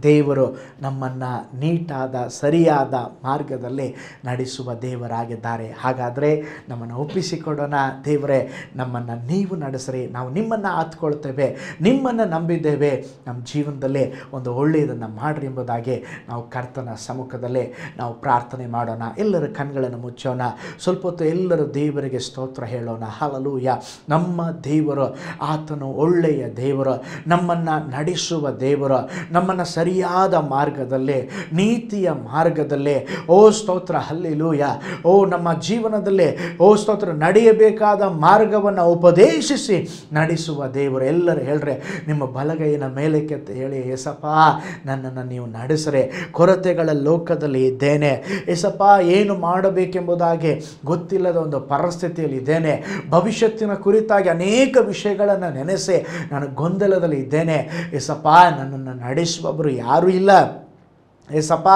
ದೇವರು ನಮ್ಮನ್ನು ನೀಟಾದ ಸರಿಯಾದ ಮಾರ್ಗದಲ್ಲಿ ನಡೆಸುವ ದೇವರಾಗಿದ್ದಾರೆ. ಹಾಗಾದರೆ ನಮ್ಮನ್ನು ಒಪ್ಪಿಸಿಕೊಡೋಣ. ದೇವರೇ, ನಮ್ಮನ್ನು ನೀವು ನಡೆಸ್ರಿ, ನಾವು ನಿಮ್ಮನ್ನು ಆತ್ಕೊಳ್ತೇವೆ, ನಿಮ್ಮನ್ನು ನಂಬಿದ್ದೇವೆ, ನಮ್ಮ ಜೀವನದಲ್ಲಿ ಒಂದು ಒಳ್ಳೆಯದನ್ನು ಮಾಡಿರಿ ಎಂಬುದಾಗಿ ನಾವು ಕರ್ತನ ಸಮ್ಮುಖದಲ್ಲೇ ನಾವು ಪ್ರಾರ್ಥನೆ ಮಾಡೋಣ. ಎಲ್ಲರ ಕಣ್ಗಳನ್ನು ಮುಚ್ಚೋಣ. ಸ್ವಲ್ಪ ಹೊತ್ತು ಎಲ್ಲರೂ ದೇವರಿಗೆ ಸ್ತೋತ್ರ ಹೇಳೋಣ. ಹಲ್ಲೆಲೂಯಾ. ನಮ್ಮ ದೇವರು, ಆತನು ಒಳ್ಳೆಯ ದೇವರು, ನಮ್ಮನ್ನು ನಡೆಸುವ ದೇವರು, ನಮ್ಮನ್ನು ಸರಿಯಾದ ಮಾರ್ಗದಲ್ಲೇ, ನೀತಿಯ ಮಾರ್ಗದಲ್ಲೇ, ಓ ಸ್ತೋತ್ರ, ಹಲ್ಲೆಲೂಯಾ. ಓ ನಮ್ಮ ಜೀವನದಲ್ಲೇ, ಓ ಸ್ತೋತ್ರ, ನಡೆಯಬೇಕಾದ ಮಾರ್ಗವನ್ನು ಉಪದೇಶಿಸಿ ನಡೆಸುವ ದೇವರು. ಎಲ್ಲರೂ ಹೇಳ್ರೆ, ನಿಮ್ಮ ಬಲಗೈನ ಮೇಲಕ್ಕೆತ್ತಿ ಹೇಳಿ, ಏಸಪ್ಪ ನನ್ನನ್ನು ನೀವು ನಡೆಸ್ರೆ, ಕೊರತೆಗಳ ಲೋಕದಲ್ಲಿ ಇದ್ದೇನೆ ಏಸಪ್ಪ, ಏನು ಮಾಡಬೇಕೆಂಬುದಾಗಿ ಗೊತ್ತಿಲ್ಲದ ಒಂದು ಪರಿಸ್ಥಿತಿಯಲ್ಲಿ ಇದ್ದೇನೆ, ಭವಿಷ್ಯತ್ತಿನ ಕುರಿತಾಗಿ ಅನೇಕ ವಿಷಯಗಳನ್ನು ನೆನೆಸಿ ನಾನು ಗೊಂದಲದಲ್ಲಿ ಇದ್ದೇನೆ ಏಸಪ್ಪ, ನನ್ನನ್ನು ನಡೆಸುವವರು ಯಾರೂ ಇಲ್ಲ. ಏಸಪ್ಪ,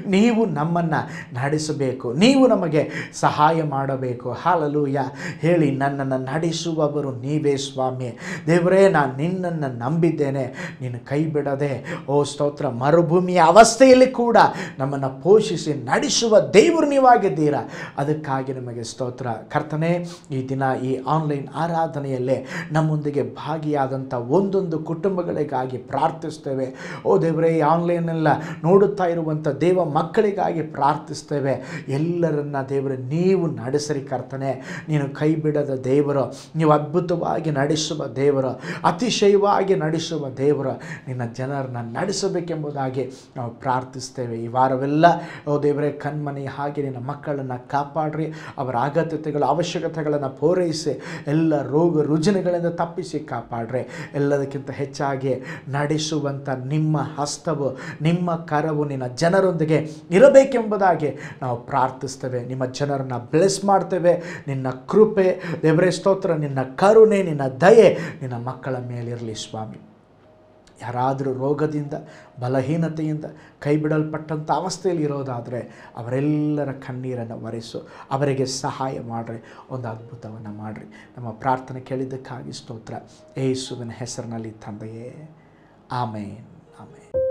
ನೀವು ನಮ್ಮನ್ನು ನಡೆಸಬೇಕು, ನೀವು ನಮಗೆ ಸಹಾಯ ಮಾಡಬೇಕು. ಹಾಲೆಲೂಯ ಹೇಳಿ, ನನ್ನನ್ನು ನಡೆಸುವವರು ನೀವೇ ಸ್ವಾಮಿ. ದೇವರೇ, ನಾನು ನಿನ್ನನ್ನು ನಂಬಿದ್ದೇನೆ, ನೀನು ಕೈ ಬಿಡದೆ ಓ ಸ್ತೋತ್ರ, ಮರುಭೂಮಿಯ ಅವಸ್ಥೆಯಲ್ಲಿ ಕೂಡ ನಮ್ಮನ್ನು ಪೋಷಿಸಿ ನಡೆಸುವ ದೇವರು ನೀವಾಗಿದ್ದೀರಾ. ಅದಕ್ಕಾಗಿ ನಿಮಗೆ ಸ್ತೋತ್ರ. ಕರ್ತನೇ, ಈ ದಿನ ಈ ಆನ್ಲೈನ್ ಆರಾಧನೆಯಲ್ಲೇ ನಮ್ಮೊಂದಿಗೆ ಭಾಗಿಯಾದಂಥ ಒಂದೊಂದು ಕುಟುಂಬಗಳಿಗಾಗಿ ಪ್ರಾರ್ಥಿಸ್ತೇವೆ. ಓ ದೇವರೇ, ಈ ಆನ್ಲೈನೆಲ್ಲ ನೋಡುತ್ತಾ ಇರುವಂಥ ದೇವ ಮಕ್ಕಳಿಗಾಗಿ ಪ್ರಾರ್ಥಿಸ್ತೇವೆ. ಎಲ್ಲರನ್ನ ದೇವರೇ ನೀವು ನಡೆಸರಿ ಕರ್ತನೆ. ನೀನು ಕೈ ಬಿಡದ ದೇವರು, ನೀವು ಅದ್ಭುತವಾಗಿ ನಡೆಸುವ ದೇವರು, ಅತಿಶಯವಾಗಿ ನಡೆಸುವ ದೇವರು. ನಿನ್ನ ಜನರನ್ನ ನಡೆಸಬೇಕೆಂಬುದಾಗಿ ನಾವು ಪ್ರಾರ್ಥಿಸ್ತೇವೆ. ಈ ವಾರವೆಲ್ಲ ಓ ದೇವರೇ, ಕಣ್ಮನೆ ಹಾಗೆ ನಿನ್ನ ಮಕ್ಕಳನ್ನು ಕಾಪಾಡ್ರಿ. ಅವರ ಅಗತ್ಯತೆಗಳ ಅವಶ್ಯಕತೆಗಳನ್ನು ಪೂರೈಸಿ ಎಲ್ಲ ರೋಗ ರುಜಿನಗಳಿಂದ ತಪ್ಪಿಸಿ ಕಾಪಾಡ್ರಿ. ಎಲ್ಲದಕ್ಕಿಂತ ಹೆಚ್ಚಾಗಿ ನಡೆಸುವಂಥ ನಿಮ್ಮ ಹಸ್ತವು, ನಿಮ್ಮ ಕರವು ನಿನ್ನ ಜನರೊಂದಿಗೆ ಇರಬೇಕೆಂಬುದಾಗಿ ನಾವು ಪ್ರಾರ್ಥಿಸ್ತೇವೆ. ನಿಮ್ಮ ಜನರನ್ನು ಬ್ಲೆಸ್ ಮಾಡ್ತೇವೆ. ನಿನ್ನ ಕೃಪೆ ದೇವರೇ ಸ್ತೋತ್ರ, ನಿನ್ನ ಕರುಣೆ, ನಿನ್ನ ದಯೆ ನಿನ್ನ ಮಕ್ಕಳ ಮೇಲಿರಲಿ ಸ್ವಾಮಿ. ಯಾರಾದರೂ ರೋಗದಿಂದ, ಬಲಹೀನತೆಯಿಂದ ಕೈ ಬಿಡಲ್ಪಟ್ಟಂಥ ಅವಸ್ಥೆಯಲ್ಲಿ ಇರೋದಾದರೆ ಅವರೆಲ್ಲರ ಕಣ್ಣೀರನ್ನು ಒರೆಸು, ಅವರಿಗೆ ಸಹಾಯ ಮಾಡಿರಿ, ಒಂದು ಅದ್ಭುತವನ್ನು ಮಾಡಿರಿ. ನಮ್ಮ ಪ್ರಾರ್ಥನೆ ಕೇಳಿದ್ದಕ್ಕಾಗಿ ಸ್ತೋತ್ರ, ಯೇಸುವಿನ ಹೆಸರಿನಲ್ಲಿ ತಂದೆಯೇ, ಆಮೇನ್, ಆಮೇನ್.